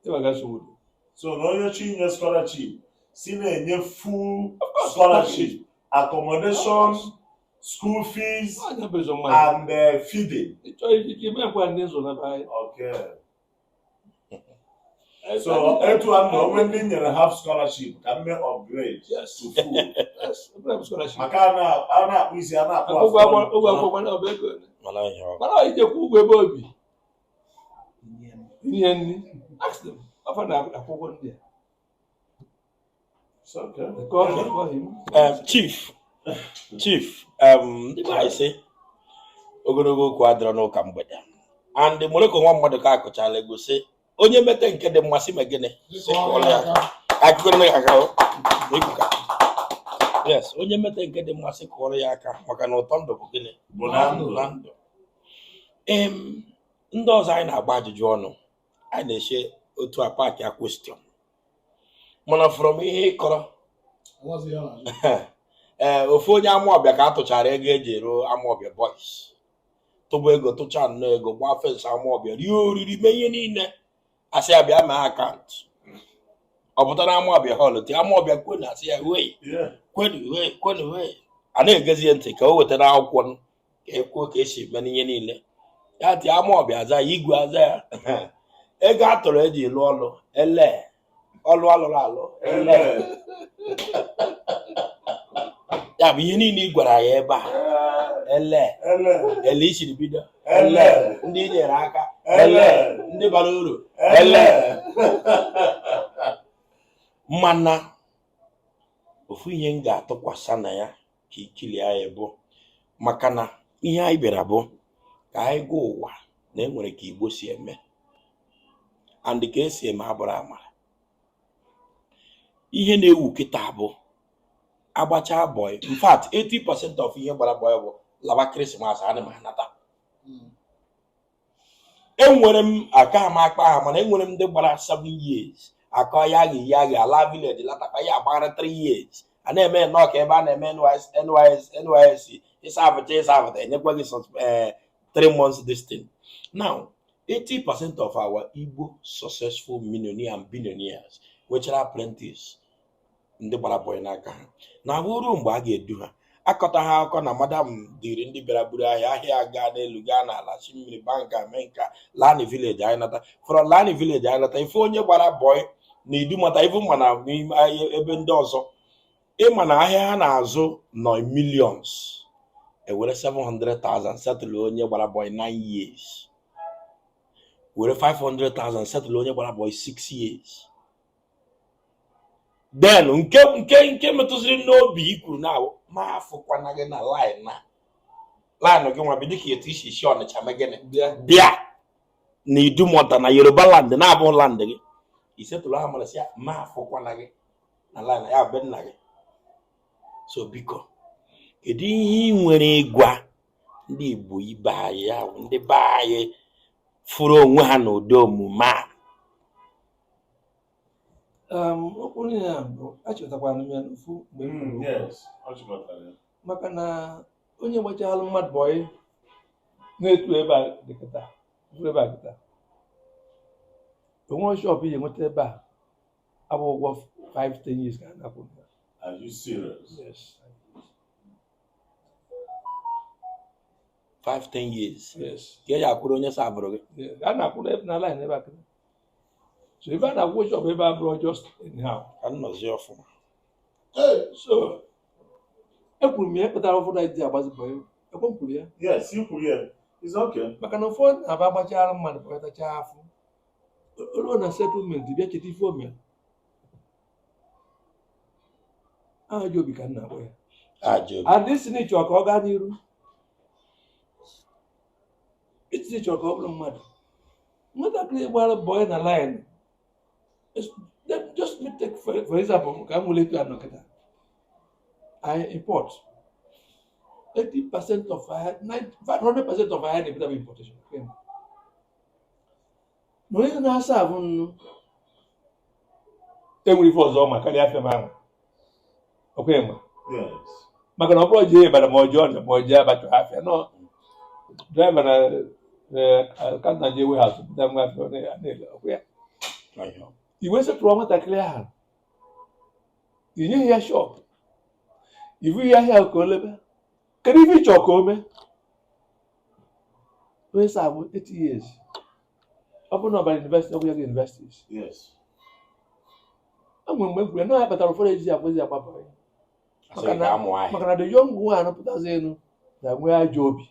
Ebe aga so wodo. So na onye chi nye scholarship si na-enye full scholarship, accommodation, school fees, and feeding. Okay. So etu when they nyere half scholarship can make upgrade to full. Yes. Scholarship. Maka ana akpụ isi ana akpụ afọ. Mana ijekwa ụgwọ ebe obi. Ihe nri. Ask them. Afọ na akwụkwọ ndị a. It's okay. Chief, ndị be sị ogologo okwu adịrọ n'ụka mgbede. And moleko nwa mmadụ ka akụchala ego sị onye mete nke dị mmasị ma gịnị yes, onye mete nke dị mmasị kụọrọ ya aka maka na ụtọ ndụ bụ gịnị bụ na ndụ. Ndị ọzọ anyị na-agba ajụjụ ọnụ anyị na-eche otu a paaki a question mana from ihe ịkọrọ ofu onye Amawbịa ka a tụchara ego eji eruo Amawbịa boys tụba ego tụcha nnọọ ego gbaa fensị Amawbịa rie oriri mee ihe niile asị ya bịa mee akaụntụ ọ pụtara Amawbịa họl ti Amawbịa kwenu asị ya kwenu a na-egezie ntị ka o wetara akwụkwọ ka ekwuo ka esi eme n'ihe niile ya ti Amawbịa aza ya igwe aza ya ego a tụrụ eji lụọ ọlụ ọlụ alụrụ alụ ya bụ ihe niile ị gwara ya ebe a ele isiri bido ndị nyere aka ndị bara uru mana ofu ihe m ga-atụkwasị na ya ka ikili anyị bụ maka na ihe anyị bịara bụ ka anyị gụọ ụwa na enwere ka Igbo si eme and ka esi eme abụrụ amara. Ihe na-ewu kịta bụ agbacha boy. In fact, 80% of ihe gbara boy bụ laba Christmas ana m anata. Enwere m aka m akpa ha mana enwere m ndị gbara 7 years aka ya gị ala village latakwa ya agbara 3 years a na-eme nnọọ ka ebe a na-eme NYSC ịsafụta enyekwa gị 3 months this thing. Now 80% of our Igbo successful millionaires and billionaires nwechara apprentice ndị gbara boy n'aka ha na bụrụ mgbe a ga-edu ha akọta ha akọ na madam dịrị ndị bịara buru ahịa gaa n'elu gaa n'ala si mmiri banka mee nka lani village anyị nata from lani village anyị nata ife onye gbara boy na idumata ife mma na ebe ndị ọzọ ịma na ahịa ha na-azụ nọ millions ewere 700,000 settle onye gbara boy 9 years were 500,000 settle onye gbara boy 6 years. Then nke metụsịrị n'obi ikwuru na ma afụkwana gị na line na line gị nwa bido ka etu isi isi Ọnịcha mee gịnị bịa bịa na Idumota na Yoruba land na-abụ land gị isetụrụ ha mara sị ya ma afụkwana gị na line ya be nna gị. So biko kedu ihe ị nwere ịgwa ndị Igbo ibe anyị ya ndị be anyị fụrụ onwe ha n'ụdị omume a? okwu ya bụ achọtakwara m ya n'ofu mgbe m kwuru okwu. Yes, ọ chịkọtara ya. maka na onye gbachalụ mmadụ bọyị na-etu ebe a dịkịta ebe a kịta onwe shọp ihe nweta ebe a abụ ụgwọ 5-10 years ka a na-akwụ. Are you serious? Yes. 5-10 years Yes. ka eji akwụrụ onye sa abụrụ gị. Yes. A na-akwụ na line ebe a kịta. So ebe a na-akwụ shọp ebe a bụrụ just anyhow. Ka nnọzi ọfụma. So ekwuru m ya kpatara ụfọdụ anyị ji agbazi bọyị ekwe m kwuru ya Yes, you could hear. It's okay. maka na ụfọdụ na-aba agbachara mmadụ kpọtacha afọ ruo na settlement bịa cheta ife o mere ajọ obi ka m na-akpọ ya Ajọ obi. adịsị na ịchọ ka ọ gaa n'iru iti chọrọ ka ọ bụrụ mmadụ nwatakịrị gbara bọyị na line just take for example ka m weletu anọ kịta I import 80% of our 100% of our na-ebute bụ importation. Na onye na-asa abụ nnu enwere ife ọzọ ma karịa afịa m ahụ okwe ma Yes. maka na ọ bụrụ jee Ibadan ma ọjọọ na ma ọ jee Abacha afịa nọ draiva na kanta jee warehouse bụta nwa afịa na-ele okwe ya iwe setụrụ nwatakịrị ahụ inyeghị ya shọp ivu ya ahịa ka o lebe kedu ife ịchọ ka o mee onye sa abụ 80 years ọ bụrụ na ọbara university ọ bụ ya ga universities Yes. o nwere mgbe m kwuru na ya kpatara ụfọdụ ejizi akwazi agbapụ ya Asị ka amụ ahịa. maka na the young nwa anọpụtazi elu na-enwe ajọ obi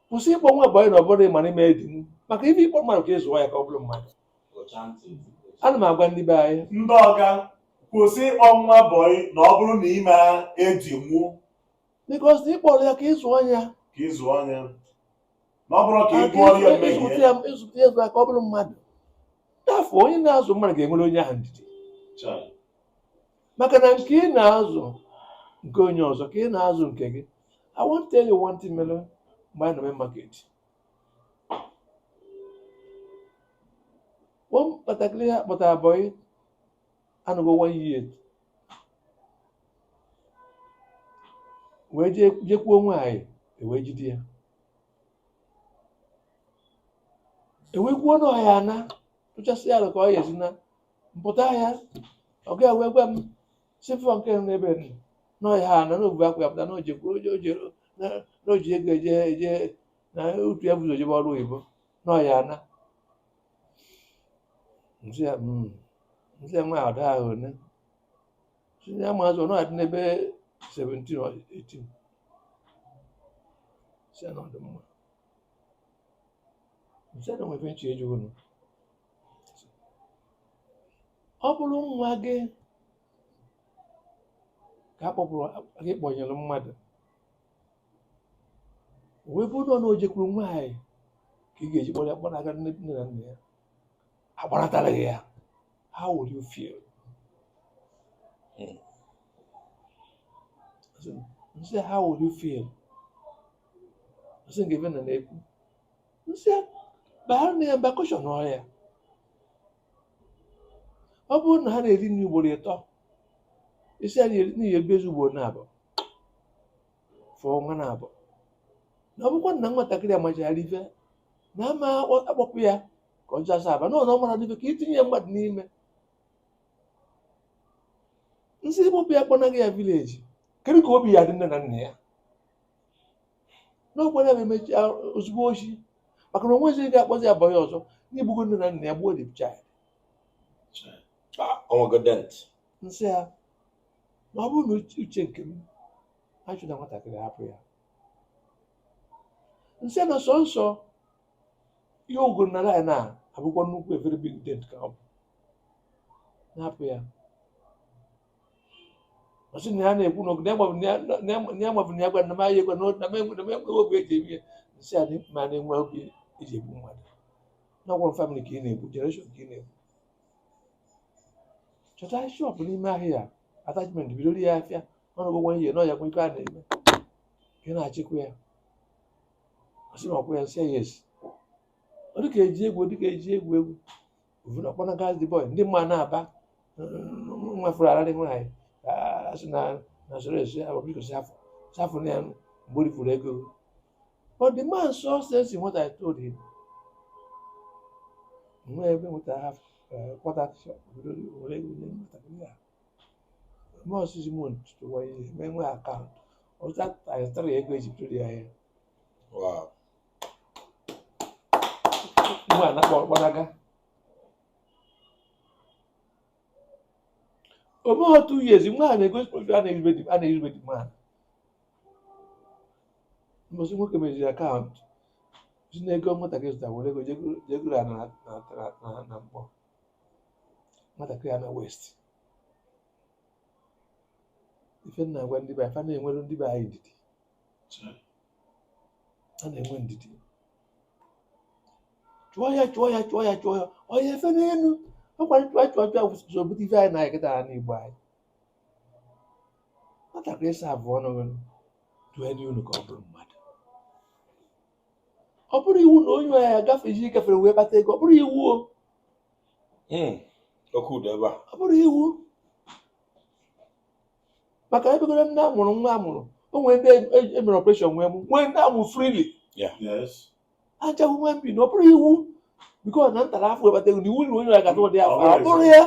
kwụsị ịkpọ nwa bọyị na ọbụrụ ịma n'ime edi maka ife ịkpọ mmadụ ka ịzụwa ya ka ọ bụrụ mmadụ. Ana m agwa ndị be anyị Ndị ọga kwụsị ịkpọ nwa bọyị na ọ bụrụ na ime edinwu because na ịkpọrọ ya ka ịzụọ ya ka ịzụ onye na ọ bụrụ ka ị gụọ ya mmehie. ịzụta ya ka ọ bụrụ mmadụ afọ onye na-azụ mmadụ ga-enwere onye ahụ ndidi Chai. maka na nke ị na-azụ nke onye ọzọ ka ị na-azụ nke gị. I want to tell you one thing mere mgbe anyị nọ market nwatakịrị ha kpọtara bọyị anụgo 1 year wee jekwuo nwaanyị ewee jide ya ewee kwuo na ọhịa ana tụchasị ya ka ọ ya esi na mpụta ya ọ ga wee gwa m sifọ nke n'ebe n'ọhịa ana na obu akwa ya pụta na oji ego eje na otu ya bụzọ jebe ọrụ oyibo n'ọhịa ana nsị ya nwa ada ahụ one si ya ma azụ ọ adị n'ebe 17 or 18 si ya na ọdụ mma nsị ya na nwefe nchi eji unu ọ bụrụ nwa gị ka a kpọpụrụ gị kpọnyere mmadụ wee bụrụ na o jekwuru nwaanyị ka ị ga-eji kpọrọ ya kpọrọ aga nne na nna ya agbaratara gị ya how would you feel? Nsị how would you feel? Nsị nke ife na na-ekwu nsị bahara na ya bakọshọn ọhịa ọ bụrụ na ha na-eri nri ugboro 3 isi ya n'ihi ebezu ugboro na-abụ fụọ nwa na-abụ na ọ bụkwa na nwatakịrị amachara ife na ama akpọpụ ya ka ọ jasa aba n'ọnụ ọ mara n'ife ka itinye mmadụ n'ime nsị ịkpọpụ ya kpọnaghị ya vileji kedu ka obi ya dị nne na nna ya n'ọgbara ya emechi ozugbo ochi maka na onwezi ga-akpọzi ya bọyị ọzọ n'igbugo nne na nna ya gbuo the child. Nsị ya na ọ bụrụ na uche nke m achụ na nwatakịrị hapụ ya nsị ya na sọ ihe ogo nara ya na-abụkwa nnukwu a very big dent ka ọ bụ na-hapụ ya ọsị na ya na-ekwu n'okwu na ya mabụ na ya gwa na maghị ekwe na enwe obi eji eme ya nsị a ma na-enwe obi eji egbu mmadụ n'ọgwọ famili ka ị na-egbu generation ka ị na-egbu chọta shọpụ n'ime ahịa attachment bidoro ya afịa ọnụgwụgwọ ihe n'ọya kwa ife a na-eme ka ị na-achịkwa ya ọsị na ọkwụ ya nsị ya esi ọ dịka eji egwu ovuna ọkpọna gazi boy ndị mma na-aba nwefere ararị nwaanyị asị na soro esi abụbiko safụ na ya mgbe o rifuru ego. But the man saw sense in what I told him. Nwa ebe nweta half quarter shop were ego nye nwatakịrị ya ma ọsịsị mont tụwa ihe mee nwe akaụntụ ọzụta tara ego eji bido ya ahịa nwa na-akpọ ọkpọnaga over 2 years nwa a na-egosi a na-erube di man mbọsị nwoke meziri akaụntụ si na ego nwatakịrị zụta were ego jegoro ya na mkpọ nwatakịrị ya na west ife na-agwa ndị be fa na-enwere ndị be anyị ndidi a na-enwe ndidi chụọ ya onye efe n'elu ọkwara chụọ so bute ife anyị na-ekịta ha n'igbo anyị nwatakịrị sa abụọ n'ọnụ dụọ ndị unu ka ọ bụrụ mmadụ ọ bụrụ iwu na onye ya gafere wee kpata ego ọ bụrụ iwu ọ bụrụ iwu maka ebegoro ndị amụrụ nwa amụrụ o nwere ndị emere ọpreshọn nwee ndị amụ frili ajaghị nwa mbi na ọ bụrụ iwu biko na ntara afọ webata ego na iwu na onye ya ga-atụ ụdị afọ ọ bụrụ ya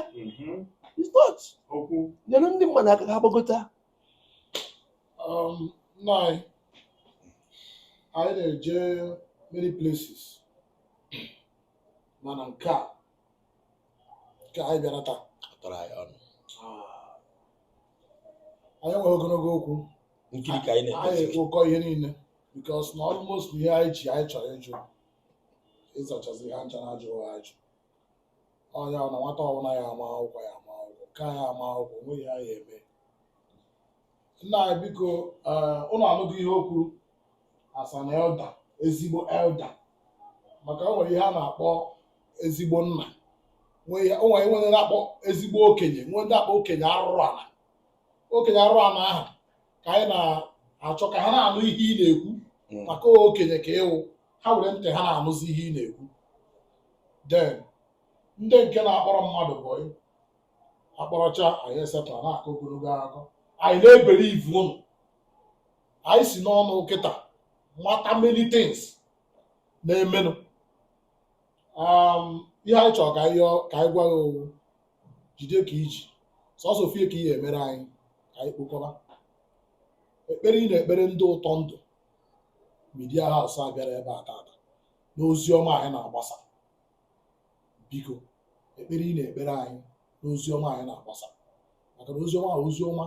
it's not nyere ndị mmadụ aka ha gbagota nna anyị na-eje many places mana nke anyị bịara taa anyị enweghị ogologo okwu anyị ụkọ ihe niile because na almost ihe anyị chọrọ ịjụ ịzachazi ha ncha na-ajụghị ajụ ọnya na nwata ọbụla ya ama akwụkwọ ka ya ama akwụkwọ nweghị ha ya eme. Nna anyị biko ụnụ anụghị ihe o kwuru asa na elda ezigbo elda maka o nwere ihe a na-akpọ ezigbo nna nwere na-akpọ ezigbo okenye nwee ndị akpọ okenye arụrụ ala ahụ ka anyị na-achọ ka ha na-anụ ihe ị na-ekwu maka okenye ka ịwụ ha were ntị ha na-anụzi ihe ị na-ekwu den ndị nke na-akpọrọ mmadụ bụ akpọrọcha anyị esetara na-akọ ogologo akọ anyị na-ebere ivu ụnụ anyị si n'ọnụ kịta mata many things na-emenụ ihe anyị chọrọ ka anyị gwa gị owu jide ka iji sọsọ fie ka ihe emere anyị ka anyị kpokọba ekpere ị na-ekpere ndị ụtọ ndụ midia haus a bịara ebe a tata n'ozi ọma anyị na-agbasa biko ekpere ị na-ekpere anyị n'ozi ọma anyị na-agbasa maka na ozi ọma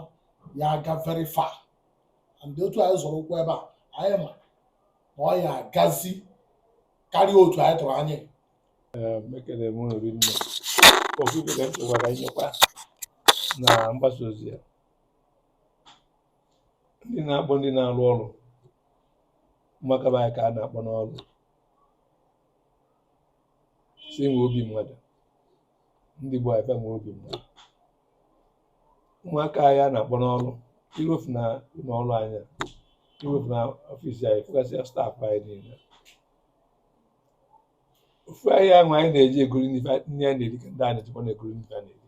ya aga very far and otu anyị zọrọ ụkwụ ebe a anyị ma na ọ ya agazi karịa otu anyị tụrụ anya. Mekele m nri nne ofufe ka ntụwara nyekwa na mgbasa ozi ya ndị na-akpọ ndị na-arụ ọrụ mmakaba anyị ka a na-akpọ n'ọrụ si nwe obi mmadụ ndị Igbo anyị nwe obi mmadụ ụmụaka anyị a na-akpọ n'ọrụ iwefu na ụlọ anya iwefu na ọfisi anyị fụgasịa staafụ anyị niile ofu ahịa ahụ anyị na-eji egori nri anyị na-eri ka ndị a na-ejikwa na-egori nri a na-eri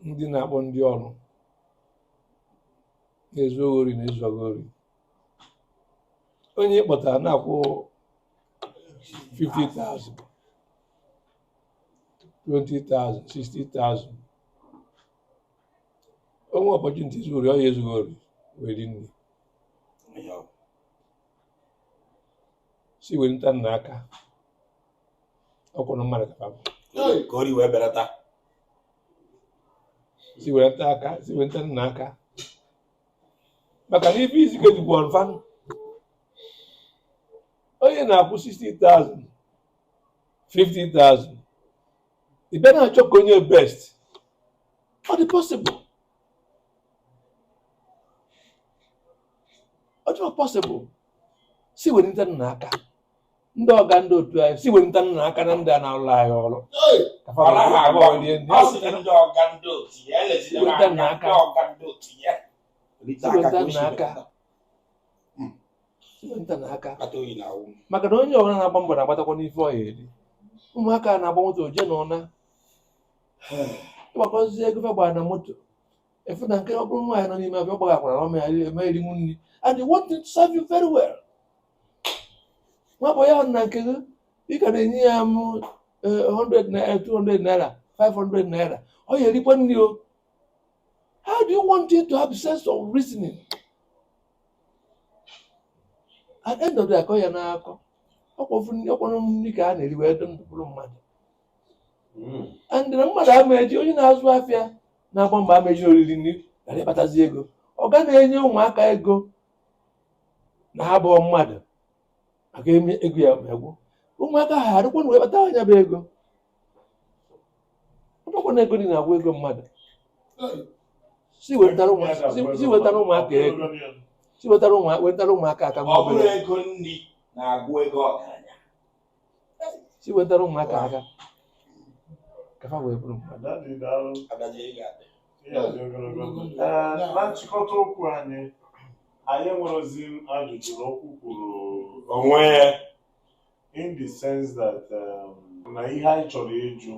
ndị na-akpọ ndị ọrụ na-ezu oghori na ezu oghori onye ịkpọtara na-akwụ 50,000 20,000 60,000 onwe opportunity zuru ọ ya ezughị ori were nri si were nta nna aka ọkwụrụ mmadụ ka ka ori wee belata si were nta aka si were nta nna aka maka na ife isi ga-ejikwa ọnfa onye na-akwụ 60,000 50,000 ị bịa na-achọ ka onye best ọ dị possible ọ dị possible si welite n'aka ndị ọga ndị otu anyị si welite n'aka na ndị a na-alụ anyị ọrụ n'aka maka na onye ọbụla na-agba mbọ na-agbatakwa n'ife ọya eri ụmụaka na-agba moto oje na ụna ịgbakọzi ego fe gbara na moto efu na nke ọ bụrụ nwaanyị nọ n'ime afọ gbagakwara na eme erinwu nri and they want to serve you very well. Nwabụ ya na nke gị ị ka na-enye ya 100 naira 200 naira 500 naira ọ ya erikwa nri o. How do you want him to have sense of reasoning? At the end of the day, akọ ya na-akọ ọkwọrọ nri ka a na-eri wee dị ndụpụrụ mmadụ and na mmadụ amaeji onye na-azụ afịa na-agba mba ameji oriri nri gara ịkpatazi ego ọ ga na-enye ụmụaka ego na ha bụ mmadụ maka ego ya egwu ụmụaka ha arịkwa na wee kpata anya bụ ego ọbụkwa na ego dị na-agwụ ego mmadụ si wetara ụmụaka ego si wetara ụmụaka aka nwa obere ego nri na-agwụ ego ọgaranya si wetara ụmụaka aka kafa wee bụrụ mmadụ. Na nchịkọta okwu anyị nwere ozi ajụjụ na okwu kwuru onwe ya in the sense that na ihe anyị chọrọ ịjụ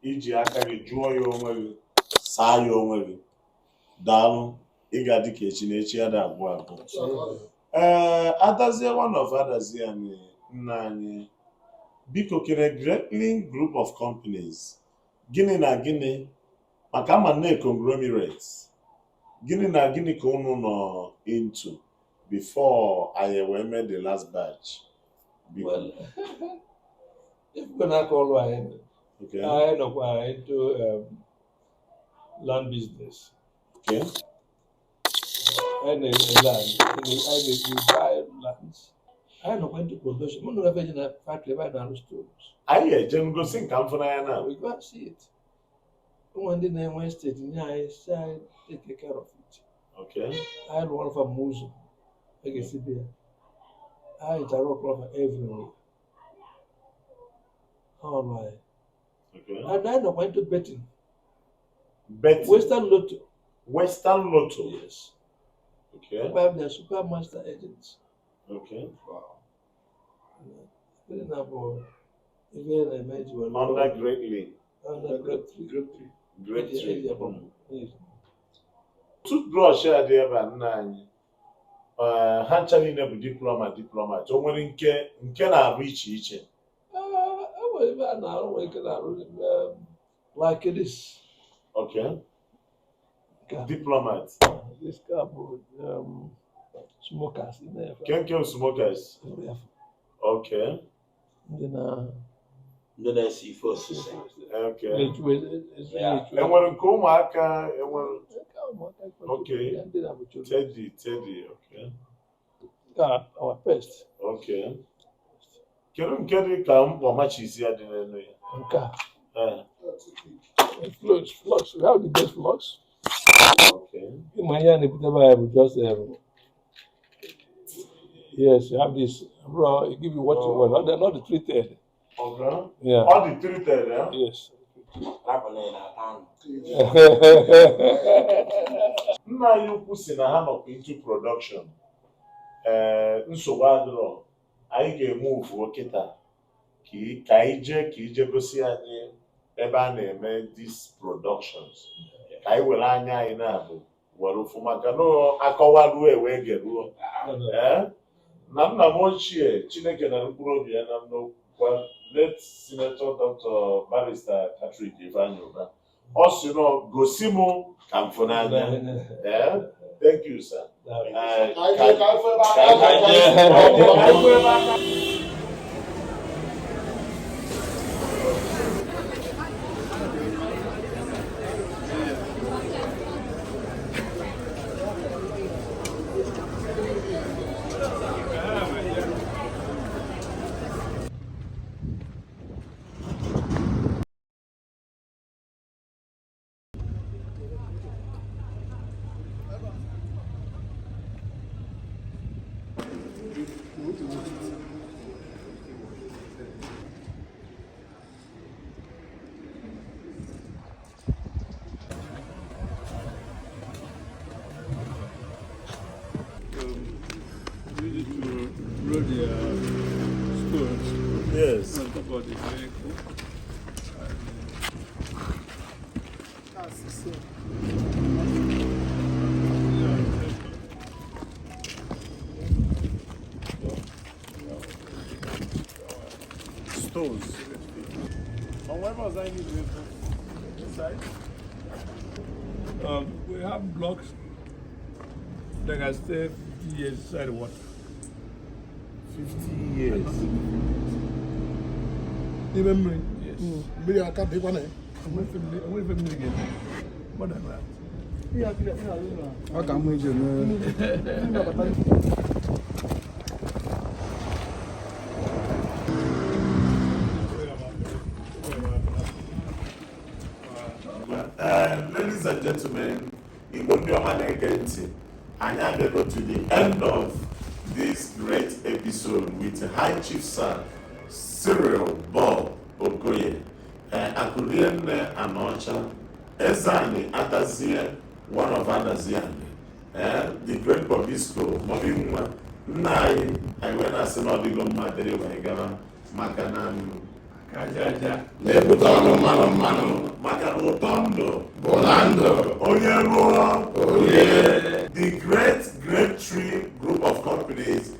iji aka gị jụọ ya onwe gị saa ya onwe gị daalụ ị ga-adị ka echi na echi ya da abụọ abụọ. Adazie one of Adaziani nna anyị biko kere Grape group of companies gịnị na gịnị maka ama na conglomerates gịnị na gịnị ka unu nọ into before anyị wee mee the last batch biko. Well, if we're not all right, Okay. I know into land business. Okay. I need land. I need to buy lands. I know into production. I'm not going to factory by now stores. Anyị eje ngosi nka mfụ n'anya na We go and see it. One day in West State, I take care of it. okay. I had one from Muzo. I can see there. I had a rock over everywhere. All right. Okay. And I know went to betting. Betting. Western Lotto. Western Lotto. Yes. Okay. I have their supermaster agents. Okay. Wow. Even I made you Under greatly. under Grape 3. Great Yes, trade. yes. Toothbrush a dị ebe a nna anyị ha ncha niile bụ diplomat o nwere nke na-arụ iche iche. Like this. Okay. Car. Diplomat. This car with smokers in there. Kenken smokers. Okay. Then, ndị na-esi ife osise Okay. yeah. Enwere nke ụmụaka enwere. Okay. Teddy. Okay. Our best. Okay. Kedu nke dị ka mkpọ machizi ya dị n'elu ya? Car. Eh, Flux. We have the best flux. Okay. In my hand, we just yes, you have this. Bro, it give you what you want. They're not treated. Okay. Yeah. All the treated, eh? Yes. rapụla na-ata anụ Nna anyị ukwu si na ha nọkwa into production. Nsogbu adịrọ. Anyị ga-eme ufu kịta ka anyị jee gosi anyị ebe a na-eme these productions. Ka anyị were anya anyị na-abụ were ụfụ maka na akọwaruo wee geruo. Na nna m ochie Chineke na mkpụrụ obi ya na nnukwu late Senator Dr. Barrister Patrick Ifeanyi Uba. Ọ sị nọ gosi m ka m fụ n'anya. Thank you, sir. protocol is very cool. Stores. And when was I inside? We have blocks that can stay 50 years inside water. 50 years. Remember? Yes. Mmiri aka dịkwa na ya. Away from me again. More than that. Ọ ka mma ije mee. Ladies and gentlemen, Igbo ndị ọma na-ege ntị, anyị abịago to the end of this great episode with High Chief Sir Cyril Bob Okoye, Akurienne Anocha, Ezani Adazie, one of Adaziani, the great Bobisco, Mobi Nwa, nna anyị wee na-asị na ọdịgo mma dịrị wee gara maka na na-ebute ọnụ mmanụ maka na ụtọ ndụ bụ na ndụ onye rụọ orie. The great Grape Tree group of companies